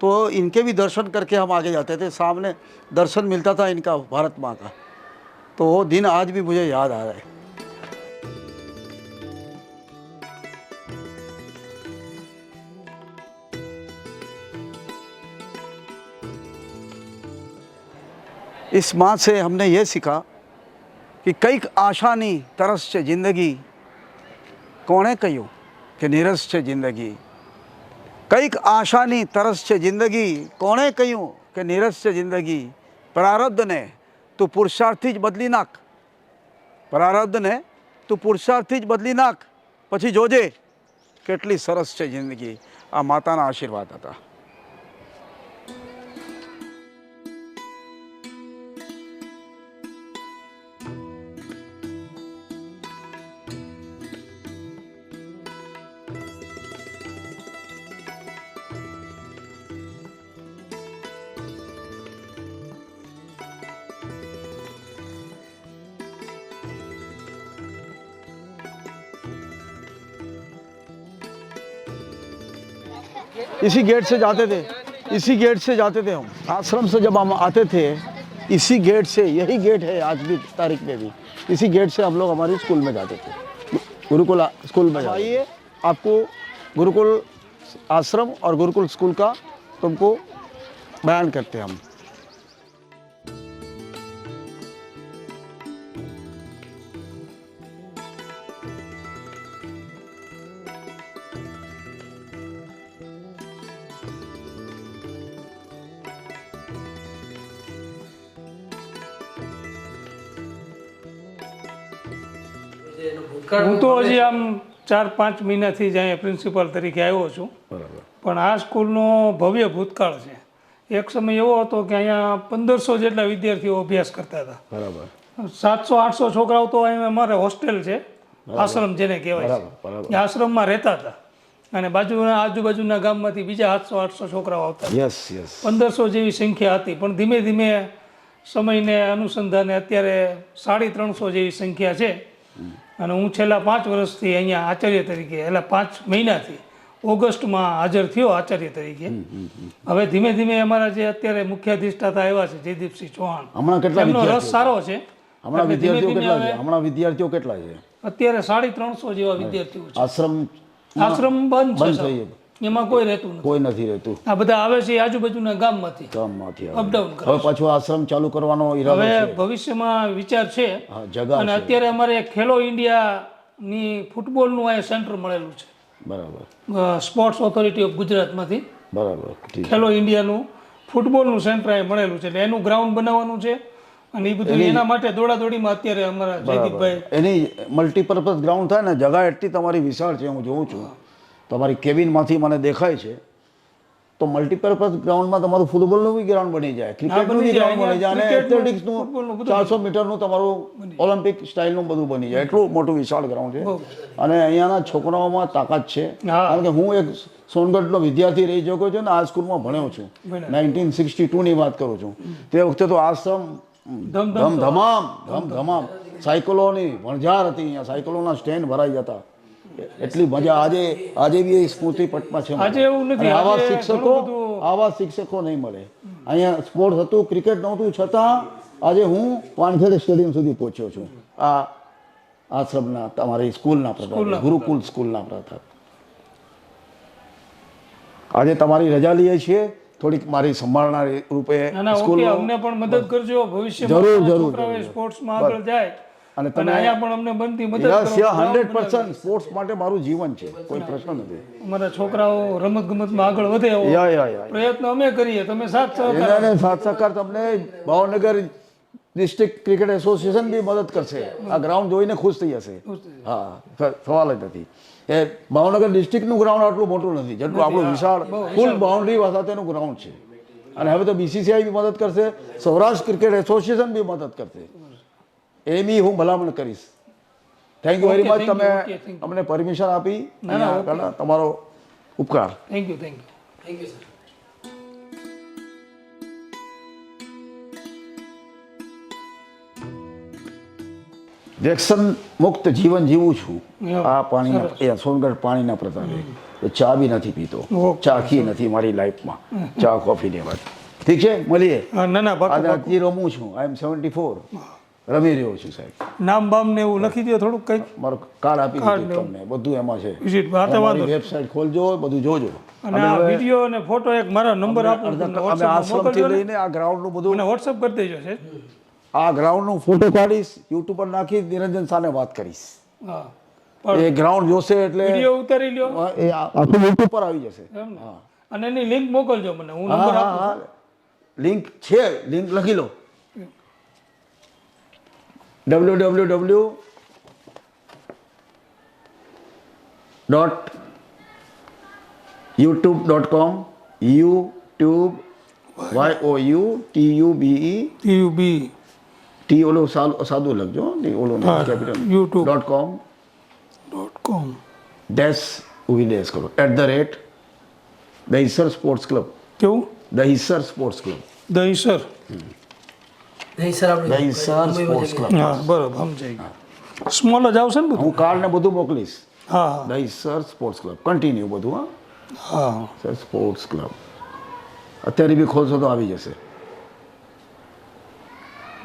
तो इनके भी दर्शन करके हम आगे जाते थे। सामने दर्शन मिलता था इनका, भारत माँ का। तो वो दिन आज भी मुझे याद आ रहा है। इस माँ से हमने ये सीखा कि કંઈક આશાની તરસ છે જિંદગી, કોણે કહ્યું કે નિરસ છે જિંદગી? કંઈક આશાની તરસ છે જિંદગી, કોણે કહ્યું કે નિરસ છે જિંદગી? પ્રારબ્ધને તું પુરુષાર્થથી જ બદલી નાખ, પ્રારબ્ધને તું પુરુષાર્થથી જ બદલી નાખ, પછી જોજે કેટલી સરસ છે જિંદગી. આ માતાના આશીર્વાદ હતા. इसी गेट से जाते थे, इसी गेट से जाते थे हम। आश्रम से जब हम आते थे, इसी गेट से, यही गेट है आज भी तारीख में भी, इसी गेट से हम लोग हमारी स्कूल में जाते थे, गुरुकुल स्कूल में। आइए, आपको गुरुकुल आश्रम और गुरुकुल स्कूल का तुमको बयान करते हैं हम। હું તો હજી આમ 4-5 મહિનાથી જ અહીંયા પ્રિન્સિપાલ તરીકે આવ્યો છું, પણ આ સ્કૂલનો ભવ્ય ભૂતકાળ છે. એક સમય એવો હતો કે અહીંયા 1500 જેટલા વિદ્યાર્થીઓ અભ્યાસ કરતા હતા. બરાબર. 700-800 છોકરાઓ તો અહીંયા અમારે હોસ્ટેલ છે, આશ્રમ જેને કહેવાય છે, એ આશ્રમમાં રહેતા હતા. અને બાજુના આજુબાજુના ગામમાંથી બીજા 700-800 છોકરાઓ આવતા. 1500 જેવી સંખ્યા હતી, પણ ધીમે ધીમે સમયને અનુસંધાને અત્યારે 350 જેવી સંખ્યા છે. અને હું છેલ્લા 5 વર્ષથી અહીંયા આચાર્ય તરીકે, એટલે 5 મહિનાથી ઓગસ્ટમાં હાજર થયો આચાર્ય તરીકે. હવે ધીમે ધીમે અમારા જે અત્યારે મુખ્ય અધિષ્ઠાતા આવ્યા છે જયદીપસિંહ ચૌહાણ, એમનો રસ સારો છે. હમણાં વિદ્યાર્થીઓ કેટલા છે? અત્યારે 350 જેવા વિદ્યાર્થીઓ છે. આશ્રમ બંધ છે, એમાં કોઈ રહેતું નથી, કોઈ નથી રહેતું. આ બધા આવે છે આજુબાજુના ગામમાંથી અપડાઉન કરે. હવે પાછું આશ્રમ ચાલુ કરવાનો ઈરાદો છે, હવે ભવિષ્યમાં વિચાર છે. અને અત્યારે અમારે ખેલો ઇન્ડિયાની ફૂટબોલનું અહીંયા સેન્ટર મળેલું છે. બરાબર. સ્પોર્ટ્સ ઓથોરિટી ઓફ ગુજરાતમાંથી. બરાબર. ખેલો ઇન્ડિયાનું ફૂટબોલનું સેન્ટર અહીંયા મળેલું છે, એટલે એનું ગ્રાઉન્ડ બનાવવાનું છે. અને એ બધું એના માટે દોડાદોડીમાં અત્યારે અમારા જયદીપભાઈ, એની મલ્ટીપર્પઝ ગ્રાઉન્ડ થાય ને, જગા એટલી તમારી વિશાળ છે, હું જોઉં છું તમારી કેબિનમાંથી મને દેખાય છે. તો મલ્ટીપર્પઝ ગ્રાઉન્ડમાં તમારું ફૂટબોલનું બી ગ્રાઉન્ડ બની જાય, ક્રિકેટનું બી ગ્રાઉન્ડ બની જાય, અને એથ્લેટિક્સનું 400 મીટરનું તમારું ઓલિમ્પિક સ્ટાઇલનું બધું બની જાય. એટલું મોટું વિશાળ ગ્રાઉન્ડ છે. અને અહીંયાના છોકરાઓમાં તાકાત છે, કારણ કે હું એક સોનગઢનો વિદ્યાર્થી રહી ચૂક્યો છું ને આ સ્કૂલમાં ભણ્યો છું. 1962ની વાત કરું છું. તે વખતે તો આશ્રમ ધમધમામ સાયકલોની વણઝાર હતી. અહીંયા સાયકલોના સ્ટેન્ડ ભરાઈ જતા. એટલી મજા આજે બી એ સ્મૃતિ પટમાં છે. આજે એવું નથી, આવા શિક્ષકો નહીં મળે. અહીંયા સ્પોર્ટ્સ હતું, ક્રિકેટ નહોતું, છતાં આજે હું વાનખેડે સ્ટેડિયમ સુધી પહોંચ્યો છું આ આશ્રમના તમારી સ્કૂલના પ્રતાપ ગુરુકુલ સ્કૂલના પ્રતાપ. આજે તમારી રજા લઈએ છીએ થોડીક મારી સંભાળના રૂપે ઓકે, અમને પણ મદદ કરજો ભવિષ્યમાં. જરૂર, જરૂર, છોકરાઓ જરૂર. સ્પોર્ટ્સમાં આગળ જાય અને અને અહીંયા પણ અમને બનતી મદદ કરો. 100% સ્પોર્ટ્સ માટે મારું જીવન છે, કોઈ પ્રશ્ન નથી. અમારા છોકરાઓ રમત ગમતમાં આગળ વધે એવો યા પ્રયત્ન અમે કરીએ, તમે સાથ સહકાર એને સાથ સહકાર તમને ભાવનગર ડિસ્ટ્રિક્ટ ક્રિકેટ એસોસિએશન બી મદદ કરશે. આ ગ્રાઉન્ડ જોઈને ખુશ થઈ જશે. હા, સવાલ જ નથી. એ ભાવનગર ડિસ્ટ્રિક્ટનું ગ્રાઉન્ડ આટલું મોટું નથી જેટલું આપણું વિશાળ ફૂલ બાઉન્ડ્રી સાથેનું ગ્રાઉન્ડ છે. અને હવે તો બીસીસીઆઈ બી મદદ કરશે, સૌરાષ્ટ્ર ક્રિકેટ એસોસિએશન બી મદદ કરશે. એ બી હું ભલામણ કરીશ. Thank you very much. તમે અમને પરમિશન આપી તમારો ઉપકાર. Thank you, thank you. વ્યસન મુક્ત જીવન જીવું છું આ પાણીના સોનગઢ પાણીના પ્રતાપે. ચા બી નથી પીતો, ચાખી નથી મારી લાઈફમાં ચા કોફી લેવા. ઠીક છે, મળીએ. આજે રમું છું. આઈ એમ 74, રમી રહ્યો છું સાહેબ. નામ બામ ને એવું લખી દો થોડુંક કંઈક. મારું કાર્ડ આપી દીધું તમને, બધું એમાં છે. વેબસાઇટ ખોલજો, બધું જોજો. અને આ વિડિયો અને ફોટો એક મારા નંબર આપો. અમે આશ્રમથી લઈને આ ગ્રાઉન્ડનું બધું મને વોટ્સઅપ કરી દેજો છે. આ ગ્રાઉન્ડનું ફોટો કાઢીશ, યુટ્યુબ પર નાખી નિરંજન સાને વાત કરીશ. હા, એ ગ્રાઉન્ડ જોશે એટલે વિડિયો ઉતારી લ્યો, એ આખું યુટ્યુબ પર આવી જશે. હા, અને એની લિંક મોકલજો મને, હું નંબર આપું. લિંક છે, લિંક લખી લો. www.youtube.com YouTube YOUTUBE ટી ઓલો સાદું લખજો, ઓલો કેપિટલ youtube.com ડેશ ઉભી ડેશ કરો @દહીસર સ્પોર્ટ્સ ક્લબ. કેવું? Dahisar sports club. Dahisar sports club. હા, બરોબર, સમજાઈ ગયું. સ્મોલ જ આવશે ને બધું? હું કાર્ડ ને બધું મોકલીશ. હા, દહીસર સ્પોર્ટ્સ ક્લબ કન્ટિન્યુ બધું. હા, સર સ્પોર્ટ્સ ક્લબ અત્યારે બી ખોલશો તો આવી જશે.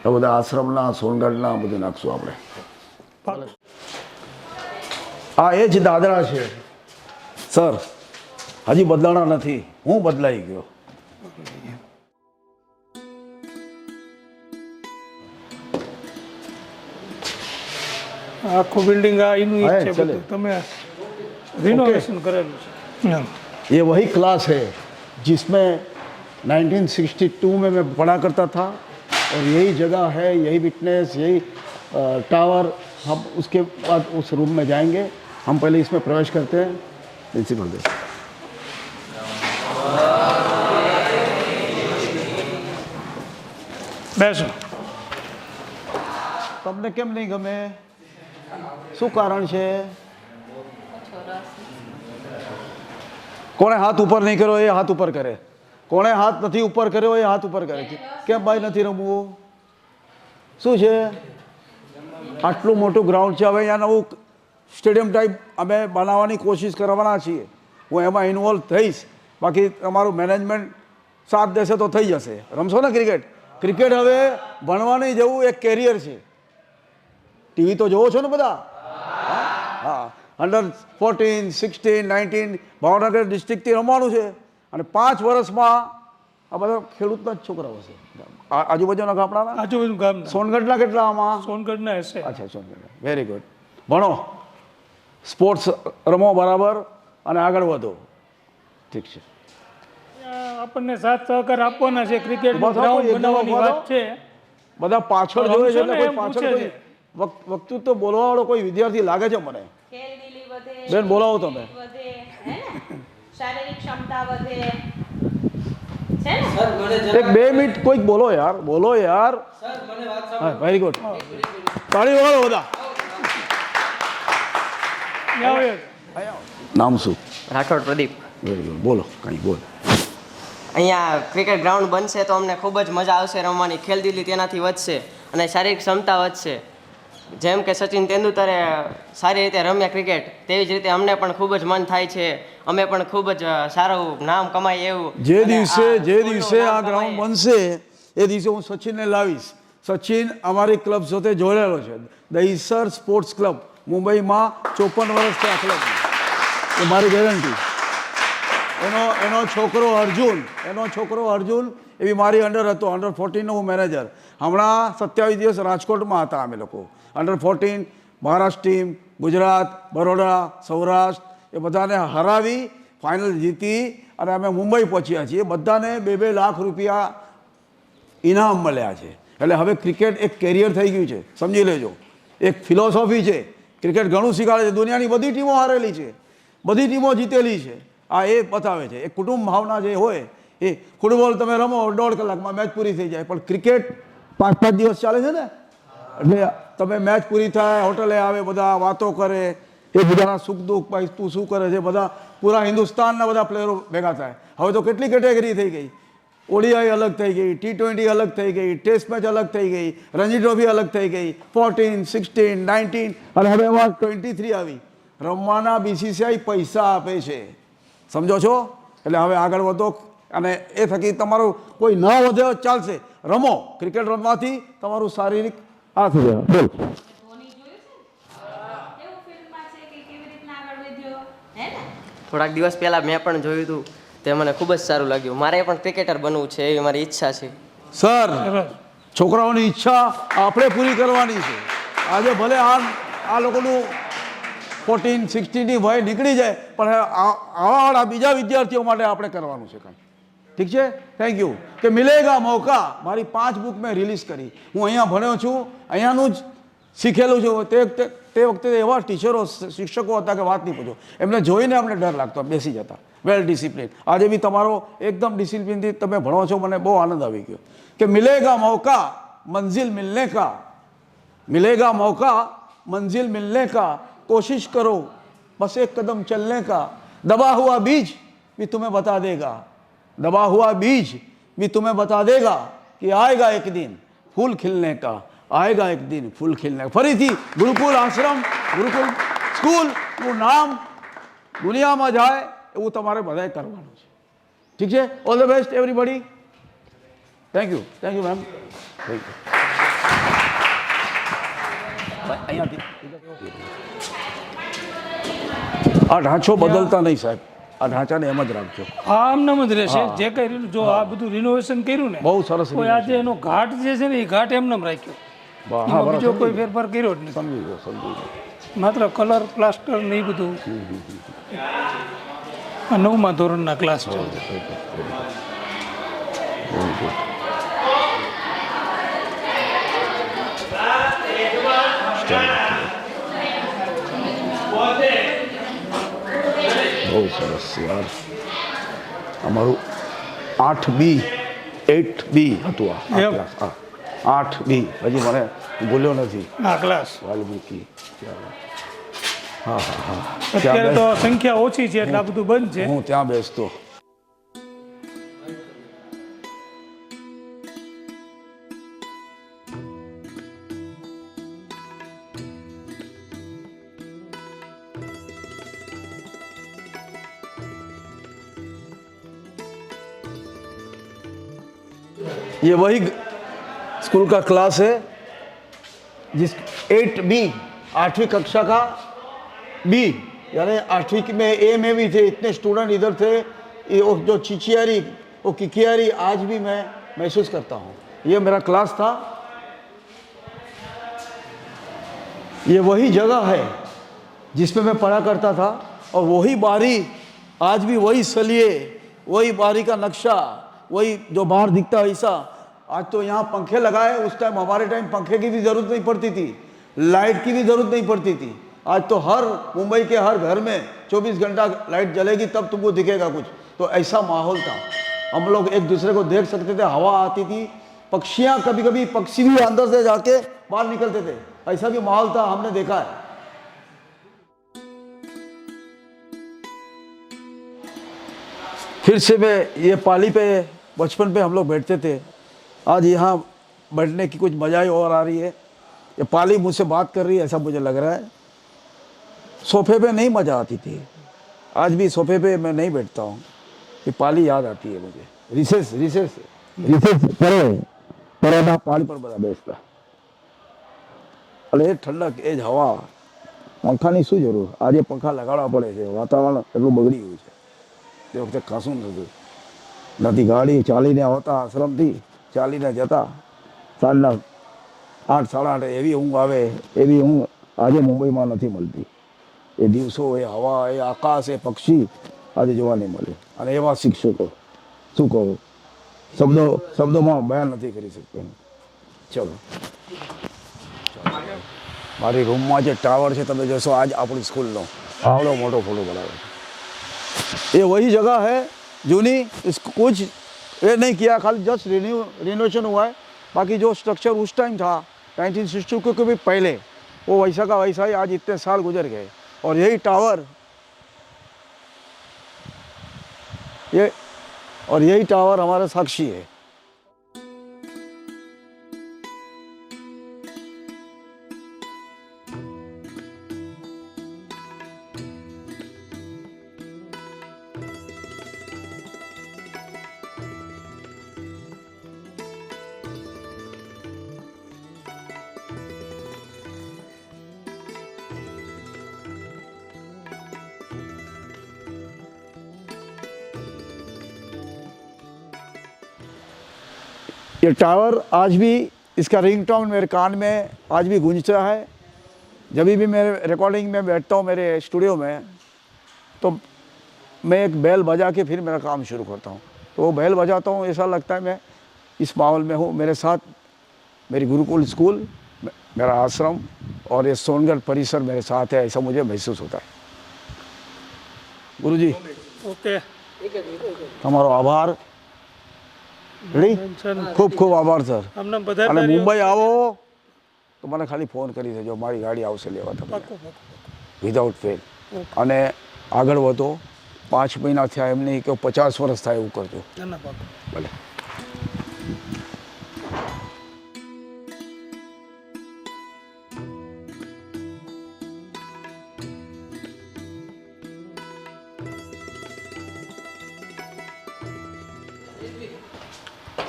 તો બધા આશ્રમના સોનગઢના બધું નાખશું આપણે. આ એ જ દાદરા છે સર, હજી બદલાણા નથી. હું બદલાઈ ગયો. આખું બિલ્ડિંગ આ એનું ઈ છે બધું. તમે રિનોવેશન કરેલું છે. ये वही क्लास है जिसमें 1962 में मैं पढ़ा करता था और यही जगह है, यही विटनेस, यही टावर. हम उसके बाद उस रूम में जाएंगे. हम पहले इसमें प्रवेश करते हैं. प्रिंसिपल दे બેસો. તમને કેમ નહીં ગમે? શું કારણ છે? કોણે હાથ ઉપર નહીં કર્યો એ હાથ ઉપર કરે, કોણે હાથ નથી ઉપર કર્યો એ હાથ ઉપર કરે. કેમ ભાઈ નથી રમવું? શું છે? આટલું મોટું ગ્રાઉન્ડ છે. હવે અહીંયા નવું સ્ટેડિયમ ટાઈપ અમે બનાવવાની કોશિશ કરવાના છીએ. હું એમાં ઇન્વોલ્વ થઈશ. બાકી તમારું મેનેજમેન્ટ સાથ દેશે તો થઈ જશે. રમશો ને ક્રિકેટ? ક્રિકેટ હવે ભણવાની જેવું એક કેરિયર છે. ટીવી તો જોવો છો ને બધા? હા, અંડર 14, 16, 19 ભાવનગર ડિસ્ટ્રિક્ટથી રમવાનું છે. અને 5 વર્ષમાં આ બધા ખેડૂતના જ છોકરાઓ છે. આજુબાજુના ગામડાના, આજુબાજુ ગામ સોનગઢના કેટલા આમાં? સોનગઢના હશે. અચ્છા, સોનગઢ. Very good. ભણો, સ્પોર્ટ્સ રમો બરાબર અને આગળ વધો. ઠીક છે. આપણને સાથ સહકાર આપવાના છે. ક્રિકેટ ગ્રાઉન્ડ બનાવવાની વાત છે. બધા પાછળ જોવે છે એટલે કોઈ પાછળ કોઈ વક્તૃત્વ બોલવા વાળો કોઈ વિદ્યાર્થી લાગે છે મને. બેન બોલાવો તમે. શારીરિક ક્ષમતા વધે છે ને. એક 2 મિનિટ કોઈક બોલો યાર, બોલો યાર. હા, વેરી ગુડ. તાળી વાળો બધા. નામ શું? રાઠોડ પ્રદીપ. Very good. બોલો કંઈ બોલ. અહીંયા ક્રિકેટ ગ્રાઉન્ડ બનશે તો અમને ખૂબ જ મજા આવશે રમવાની. ખેલદિલી તેનાથી વધશે અને શારીરિક ક્ષમતા વધશે. જેમ કે સચિન તેંડુલકરે સારી રીતે રમ્યા ક્રિકેટ, તેવી જ રીતે અમને પણ ખૂબ જ મન થાય છે. અમે પણ ખૂબ જ સારું નામ કમાય એવું. જે દિવસે આ ગ્રાઉન્ડ બનશે એ દિવસે હું સચિનને લાવીશ. સચિન અમારી ક્લબ સાથે જોડાયેલો છે, દહીસર સ્પોર્ટ્સ ક્લબ મુંબઈમાં 54 વર્ષથી આ ક્લબ, એ મારી ગેરંટી. એનો છોકરો અર્જુન એ બી મારી અંડર હતો, અંડર 14નો હું મેનેજર. હમણાં 27 દિવસ રાજકોટમાં હતા અમે લોકો, અંડર 14 મહારાષ્ટ્ર ટીમ, ગુજરાત, બરોડા, સૌરાષ્ટ્ર એ બધાને હરાવી ફાઇનલ જીતી અને અમે મુંબઈ પહોંચ્યા છીએ. બધાને 2-2 લાખ રૂપિયા ઇનામ મળ્યા છે. એટલે હવે ક્રિકેટ એક કેરિયર થઈ ગયું છે, સમજી લેજો. એક ફિલોસોફી છે. ક્રિકેટ ઘણું શીખવાડે છે. દુનિયાની બધી ટીમો હારેલી છે, બધી ટીમો જીતેલી છે. આ એ બતાવે છે એક કુટુંબ ભાવના જે હોય એ. ફૂટબોલ તમે રમો 1.5 કલાકમાં મેચ પૂરી થઈ જાય, પણ ક્રિકેટ 5-5 દિવસ ચાલે છે ને. એટલે તમે મેચ પૂરી થાય, હોટલે આવે, બધા વાતો કરે, એ બધાના સુખ દુઃખ, ભાઈ તું શું કરે છે, બધા પૂરા હિન્દુસ્તાનના બધા પ્લેયરો ભેગા થાય. હવે તો કેટલી કેટેગરી થઈ ગઈ, ઓડીઆઈ અલગ થઈ ગઈ, T20 અલગ થઈ ગઈ, ટેસ્ટ મેચ અલગ થઈ ગઈ, રણજી ટ્રોફી અલગ થઈ ગઈ, 14, 16, 19 અને હવે એમાં 23 આવી. રમવાના BCCI પૈસા આપે છે, સમજો છો. એટલે હવે આગળ વધો અને એ થકી તમારું કોઈ ન વધે ચાલશે. રમો, ક્રિકેટ રમવાથી તમારું શારીરિક આ થઈ જાય. બોલ. ધોની જોયું છે કેવું ફિલ્મમાં છે કે કેવી રીતના આગળ વધ્યો હે ને. થોડાક દિવસ પહેલાં મેં પણ જોયું હતું, તે મને ખૂબ જ સારું લાગ્યું. મારે પણ ક્રિકેટર બનવું છે એવી મારી ઈચ્છા છે. સર, છોકરાઓની ઈચ્છા આપણે પૂરી કરવાની છે. આજે ભલે આ લોકોનું 14, 16ની વય નીકળી જાય, પણ આવાવાળા બીજા વિદ્યાર્થીઓ માટે આપણે કરવાનું છે કાંઈ. ઠીક છે, થેન્ક યુ. કે મિલેગા મોકા, મારી 5 બુક મેં રિલીઝ કરી. હું અહીંયા ભણ્યો છું, અહીંયાનું જ શીખેલું છું. તે વખતે એવા ટીચરો, શિક્ષકો હતા કે વાત નહીં પૂછો. એમને જોઈને અમને ડર લાગતો, બેસી જતા. વેલ ડિસિપ્લિન. આજે બી તમારો એકદમ ડિસિપ્લિનથી તમે ભણો છો, મને બહુ આનંદ આવી ગયો. કે મિલેગા મૌકા મંजिल मिलने का, मिलेगा मौका मंजिल मिलने का, कोशिश करो बस एक कदम चलने का, दबा हुआ बीज भी तुम्हें बता देगा, दबा हुआ बीज भी तुम्हें बता देगा कि आएगा एक दिन फूल खिलने का, आएगा एक दिन फूल खिलने का. ફરીથી ગુરુકુલ આશ્રમ, ગુરુકુલ સ્કૂલનું નામ દુનિયામાં જાય એવું તમારે બધાએ કરવાનું છે. ઠીક છે. All the best everybody. Thank you ma'am. Thank you. અહીંયાથી આ ઢાંચો બદલતા નહીં સાહેબ, આ ઢાંચાને એમ જ રાખજો. આમ જ રહેશે. જે કઈ જો આ બધું રિનોવેશન કર્યું ને, બહુ સરસ. કોઈ આજે એનો ઘાટ જે છે ને એ ઘાટ એમનેમ રાખ્યો, બીજો કોઈ ફેરફાર કર્યો જ નહીં. સમજી ગયો. માત્ર કલર, પ્લાસ્ટર ને એ બધું. આ 9મા ધોરણના ક્લાસ છે. બહુ સરસ યાર. અમારું 8B 8B હતું આ ક્લાસ. 8B હજી મને ભૂલ્યો નથી આ ક્લાસ. વાલ્મીકી. અત્યારે તો સંખ્યા ઓછી છે એટલે આ બધું બંધ છે. હું ત્યાં બેસતો. ये वही स्कूल का क्लास है जिस 8B 8वीं कक्षा का B, यानी 8वीं में A में भी थे. इतने स्टूडेंट इधर थे. ये वो जो चिचियारी, वो किकियारी आज भी मैं महसूस करता हूँ. ये मेरा क्लास था. ये वही जगह है जिसमें मैं पढ़ा करता था. और वही बारी आज भी, वही सलिए, वही बारी का नक्शा, वही जो बाहर दिखता है ऐसा. आज तो यहाँ पंखे लगाए, उस टाइम हमारे टाइम पंखे की भी ज़रूरत नहीं पड़ती थी, लाइट की भी ज़रूरत नहीं पड़ती थी. आज तो हर मुंबई के हर घर में 24 घंटा लाइट जलेगी तब तुमको दिखेगा कुछ. तो ऐसा माहौल था. हम लोग एक दूसरे को देख सकते थे, हवा आती थी, पक्षियाँ, कभी कभी पक्षी भी अंदर से जाके बाहर निकलते थे. ऐसा भी माहौल था, हमने देखा है. फिर से मैं ये पाली पे बचपन पे हम लोग बैठते थे. आज यहाँ बैठने की कुछ मजा ही और आ रही है. ये पाली मुझसे बात कर रही है ऐसा मुझे लग रहा है. सोफे पे नहीं मज़ा आती थी. आज भी सोफे पे मैं नहीं बैठता हूँ. ये पाली याद आती है मुझे. रिसेस પરોઠા પાણી પર બધા બેસતા. એટલે એ ઠંડક, એ જ હવા, પંખાની શું જરૂર? આજે પંખા લગાડવા પડે છે, વાતાવરણ એટલું બગડી ગયું છે. તે વખતે ખાસું નહોતું. નથી ગાડી, ચાલીને આવતા આશ્રમથી, ચાલીને જતા. સાંજના 8, 8:30 એવી ઊંઘ આવે, એવી ઊંઘ આજે મુંબઈમાં નથી મળતી. એ દિવસો, એ હવા, એ આકાશ, એ પક્ષી આજે જોવા નહીં મળે. અને એવા શિક્ષકો, શું કહું, શબ્દોમાં બયાન નથી કરી શકતો. ચલો, મારી રૂમમાં જે ટાવર છે તમે જોશો, આજ આપણી સ્કૂલનો આવડો મોટો ફોટો બનાવ્યો છે. ये वही जगह है जूनी, इसको कुछ ये नहीं किया, खाली जस्ट रिनोवेशन हुआ है. बाकी जो स्ट्रक्चर उस टाइम था 1962 के भी पहले, वो वैसा का वैसा ही आज इतने साल गुजर गए. और यही टावर, यही टावर हमारा साक्षी है. ये टावर आज भी, इसका रिंगटोन मेरे कान में आज भी गूंजता है. जब भी मेरे रिकॉर्डिंग में बैठता हूँ मेरे स्टूडियो में, तो मैं एक बेल बजा के फिर मेरा काम शुरू करता हूँ. तो वो बेल बजाता हूँ, ऐसा लगता है मैं इस माहौल में हूँ. मेरे साथ मेरी गुरुकुल स्कूल, मेरा आश्रम और ये सोनगढ़ परिसर मेरे साथ है, ऐसा मुझे महसूस होता है. गुरुजी, ओके, તમારો આભાર. ખૂબ ખૂબ આભાર સર. અમને બધા અને મુંબઈ આવો તો મને ખાલી ફોન કરી દેજો, મારી ગાડી આવશે લેવા તમને વિધાઉટ ફેલ. અને આગળ વધો. 5 મહિના થયા એમ નહીં કે 50 વર્ષ થાય એવું કરજો. ભલે.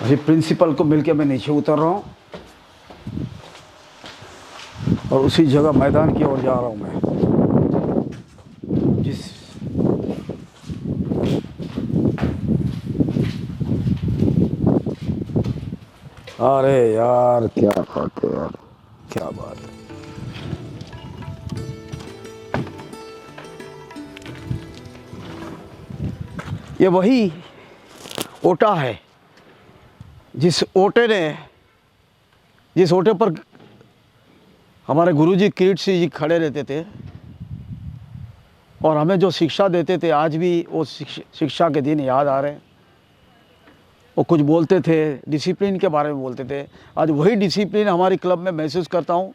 अभी प्रिंसिपल को मिलके मैं नीचे उतर रहा हूँ और उसी जगह मैदान की ओर जा रहा हूँ मैं. जिस अरे यार क्या बात है यार, क्या बात है. ये वही ओटा है जिस ओटे पर हमारे गुरुजी किरीट सिंह जी खड़े रहते थे और हमें जो शिक्षा देते थे. आज भी वो शिक्षा के दिन याद आ रहे हैं. वो कुछ बोलते थे, डिसिप्लिन के बारे में बोलते थे. आज वही डिसिप्लिन हमारी क्लब में महसूस करता हूँ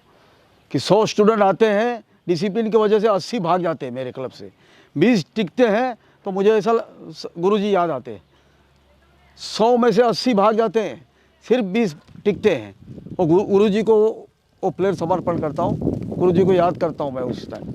कि 100 स्टूडेंट आते हैं, डिसिप्लिन की वजह से 80 भाग जाते हैं मेरे क्लब से. 20 टिकते हैं तो मुझे ऐसा गुरुजी याद आते हैं. 100 में से 80 भाग जाते हैं, सिर्फ 20 टिकते हैं. और गुरुजी को वो प्लेयर समर्पण करता हूँ, गुरुजी को याद करता हूँ मैं उस टाइम.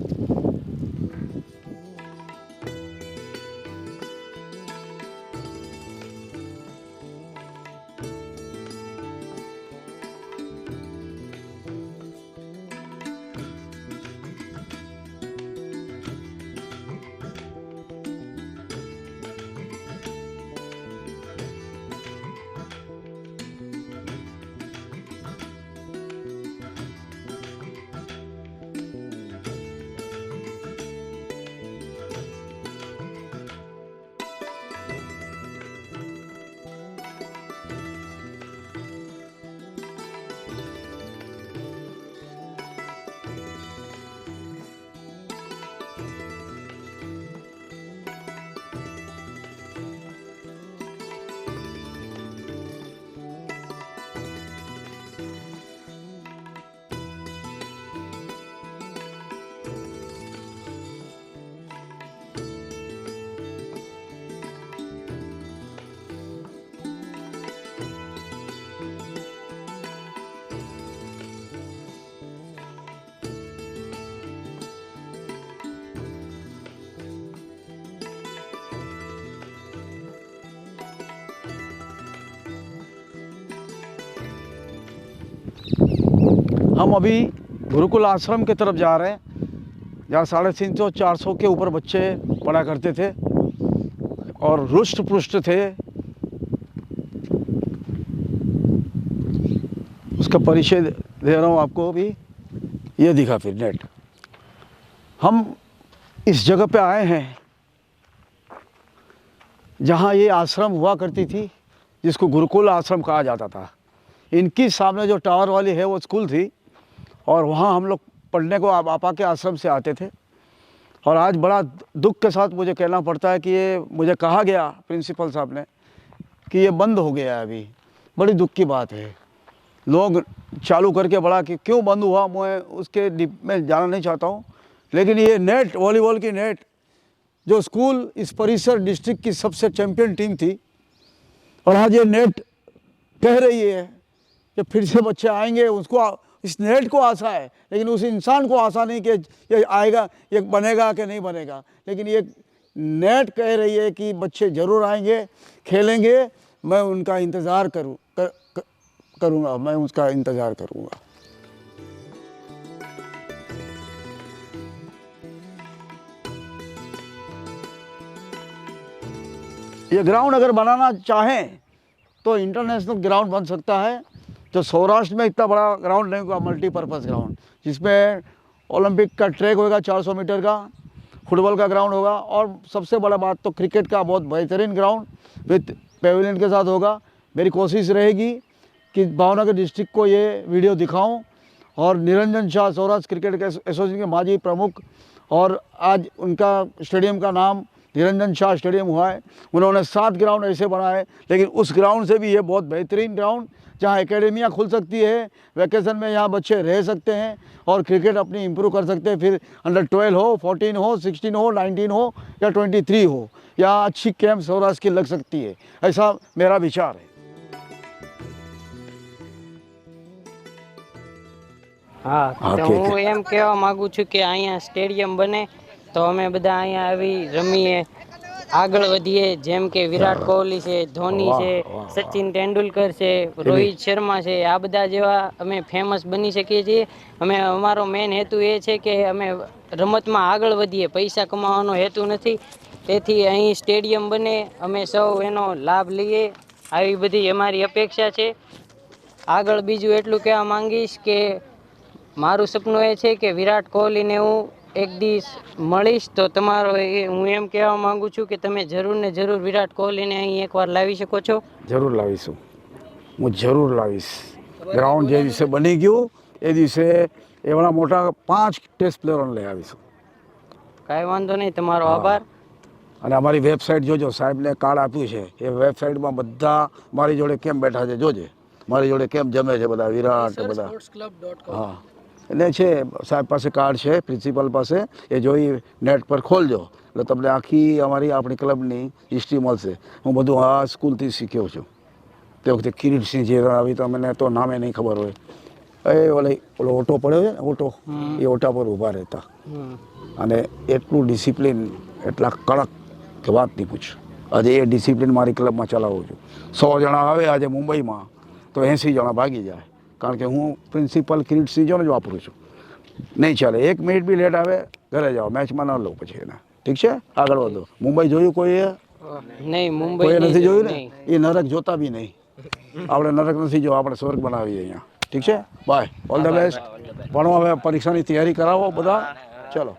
हम अभी गुरुकुल आश्रम की तरफ जा रहे हैं, जहाँ 350-400 के ऊपर बच्चे पढ़ा करते थे और रुष्ट पुष्ट थे। उसका परिचय दे रहा हूँ आपको अभी। ये दिखा फिर नेट। हम इस जगह पे आए हैं जहाँ ये आश्रम हुआ करती थी, जिसको गुरुकुल आश्रम कहा जाता था। इनकी सामने जो टावर वाली है वो स्कूल थी, और वहाँ हम लोग पढ़ने को आपा के आश्रम से आते थे। और आज बड़ा दुख के साथ मुझे कहना पड़ता है कि ये मुझे कहा गया प्रिंसिपल साहब ने कि ये बंद हो गया है अभी। बड़ी दुख की बात है। लोग चालू करके बड़ा कि क्यों बंद हुआ, मैं उसके डीप में जाना नहीं चाहता हूँ, लेकिन ये नेट, वॉलीबॉल की नेट, जो स्कूल इस परिसर डिस्ट्रिक्ट की सबसे चैंपियन टीम थी, और आज ये नेट कह रही है कि फिर से बच्चे आएंगे। उसको, इस नेट को आशा है, लेकिन उस इंसान को आशा नहीं कि ये आएगा, ये बनेगा कि नहीं बनेगा। लेकिन ये नेट कह रही है कि बच्चे ज़रूर आएंगे, खेलेंगे। मैं उनका इंतज़ार करूँगा, मैं उसका इंतज़ार करूँगा। ये ग्राउंड अगर बनाना चाहें तो इंटरनेशनल ग्राउंड बन सकता है। जो सौराष्ट्र में इतना बड़ा ग्राउंड नहीं होगा, मल्टीपर्पज़ ग्राउंड, जिसमें ओलंपिक का ट्रैक होगा 400 मीटर का, फुटबॉल का ग्राउंड होगा, और सबसे बड़ा बात तो क्रिकेट का बहुत बेहतरीन ग्राउंड विथ पेविलियन के साथ होगा। मेरी कोशिश रहेगी कि भावनगर डिस्ट्रिक्ट को ये वीडियो दिखाऊं। और निरंजन शाह सौराष्ट्र क्रिकेट एसोसिएशन के माजी प्रमुख, और आज उनका स्टेडियम का नाम निरंजन शाह स्टेडियम हुआ है। उन्होंने 7 ग्राउंड ऐसे बनाए, लेकिन उस ग्राउंड से भी ये बहुत बेहतरीन ग्राउंड, जहाँ एकेडमियाँ खुल सकती है, वैकेशन में यहाँ बच्चे रह सकते हैं और क्रिकेट अपनी इम्प्रूव कर सकते हैं। फिर अंडर 12 हो, 14 हो, 16 हो, 19 हो या 23 हो, यहाँ अच्छी कैंप सौराष्ट्र की लग सकती है। ऐसा मेरा विचार है। હા તો હું એમ કહેવા માંગુ છું કે અહીંયા સ્ટેડિયમ બને તો અમે બધા અહીંયા આવી રમીએ, આગળ વધીએ। જેમ કે વિરાટ કોહલી છે, ધોની છે, સચિન તેંડુલકર છે, રોહિત શર્મા છે, આ બધા જેવા અમે ફેમસ બની શકીએ છીએ। અમે અમારો મેઇન હેતુ એ છે કે અમે રમતમાં આગળ વધીએ, પૈસા કમાવાનો હેતુ નથી। તેથી અહીં સ્ટેડિયમ બને, અમે સૌ એનો લાભ લઈએ, આવી બધી અમારી અપેક્ષા છે। આગળ બીજું એટલું કહેવા માંગીશ કે મારું સપનું એ છે કે વિરાટ કોહલીને હું એક દિવસ મળીશ તો તમારો હું એમ કહેવા માંગુ છું કે તમે જરૂર ને જરૂર વિરાટ કોહલીને અહીં એકવાર લાવી શકો છો। જરૂર લાવીશું, હું જરૂર લાવીશ। ગ્રાઉન્ડ જે દિવસે બની ગયું એ દિવસે એવડા મોટા 5 ટેસ્ટ પ્લેયરોને લઈ આવીશું। કાંઈ વાંધો નહીં, તમારો આભાર। અને અમારી વેબસાઇટ જોજો, સાહેબને કાર્ડ આપ્યું છે, એ વેબસાઇટમાં બધા મારી જોડે કેમ બેઠા છે જોજે, મારી જોડે કેમ જમે છે બધા, વિરાટ બધા। હા, એટલે છે સાહેબ પાસે કાર્ડ છે, પ્રિન્સિપલ પાસે, એ જોઈ નેટ પર ખોલજો એટલે તમને આખી અમારી આપણી ક્લબની હિસ્ટ્રી મળશે। હું બધું આ સ્કૂલથી શીખ્યો છું। તે વખતે કિરીટસિંહ જે આવી તો મને તો નામે નહીં ખબર હોય, એ ઓલો ઓટો પડ્યો છે ને, ઓટો, એ ઓટા પર ઊભા રહેતા, અને એટલું ડિસિપ્લિન, એટલા કડક કે વાત નહીં પૂછ। આજે એ ડિસિપ્લિન મારી ક્લબમાં ચલાવું છું। 100 જણા આવે આજે મુંબઈમાં તો 80 જણા ભાગી જાય, કારણ કે હું પ્રિન્સિપલ કિરીટસિંહ જોને જ વાપરું છું। નહીં ચાલે, 1 મિનિટ બી લેટ આવે ઘરે જાઓ, મેચમાં ન લો પછી એને। ઠીક છે, આગળ વધો। મુંબઈ જોયું કોઈએ? નહીં, મુંબઈ કોઈએ નથી જોયું ને? એ નરક જોતા બી નહીં। આપણે નરક નથી જોવા, આપણે સ્વર્ગ બનાવીએ અહીંયા। ઠીક છે, બાય, ઓલ ધ બેસ્ટ। ભણો, હવે પરીક્ષાની તૈયારી કરાવો બધા, ચલો।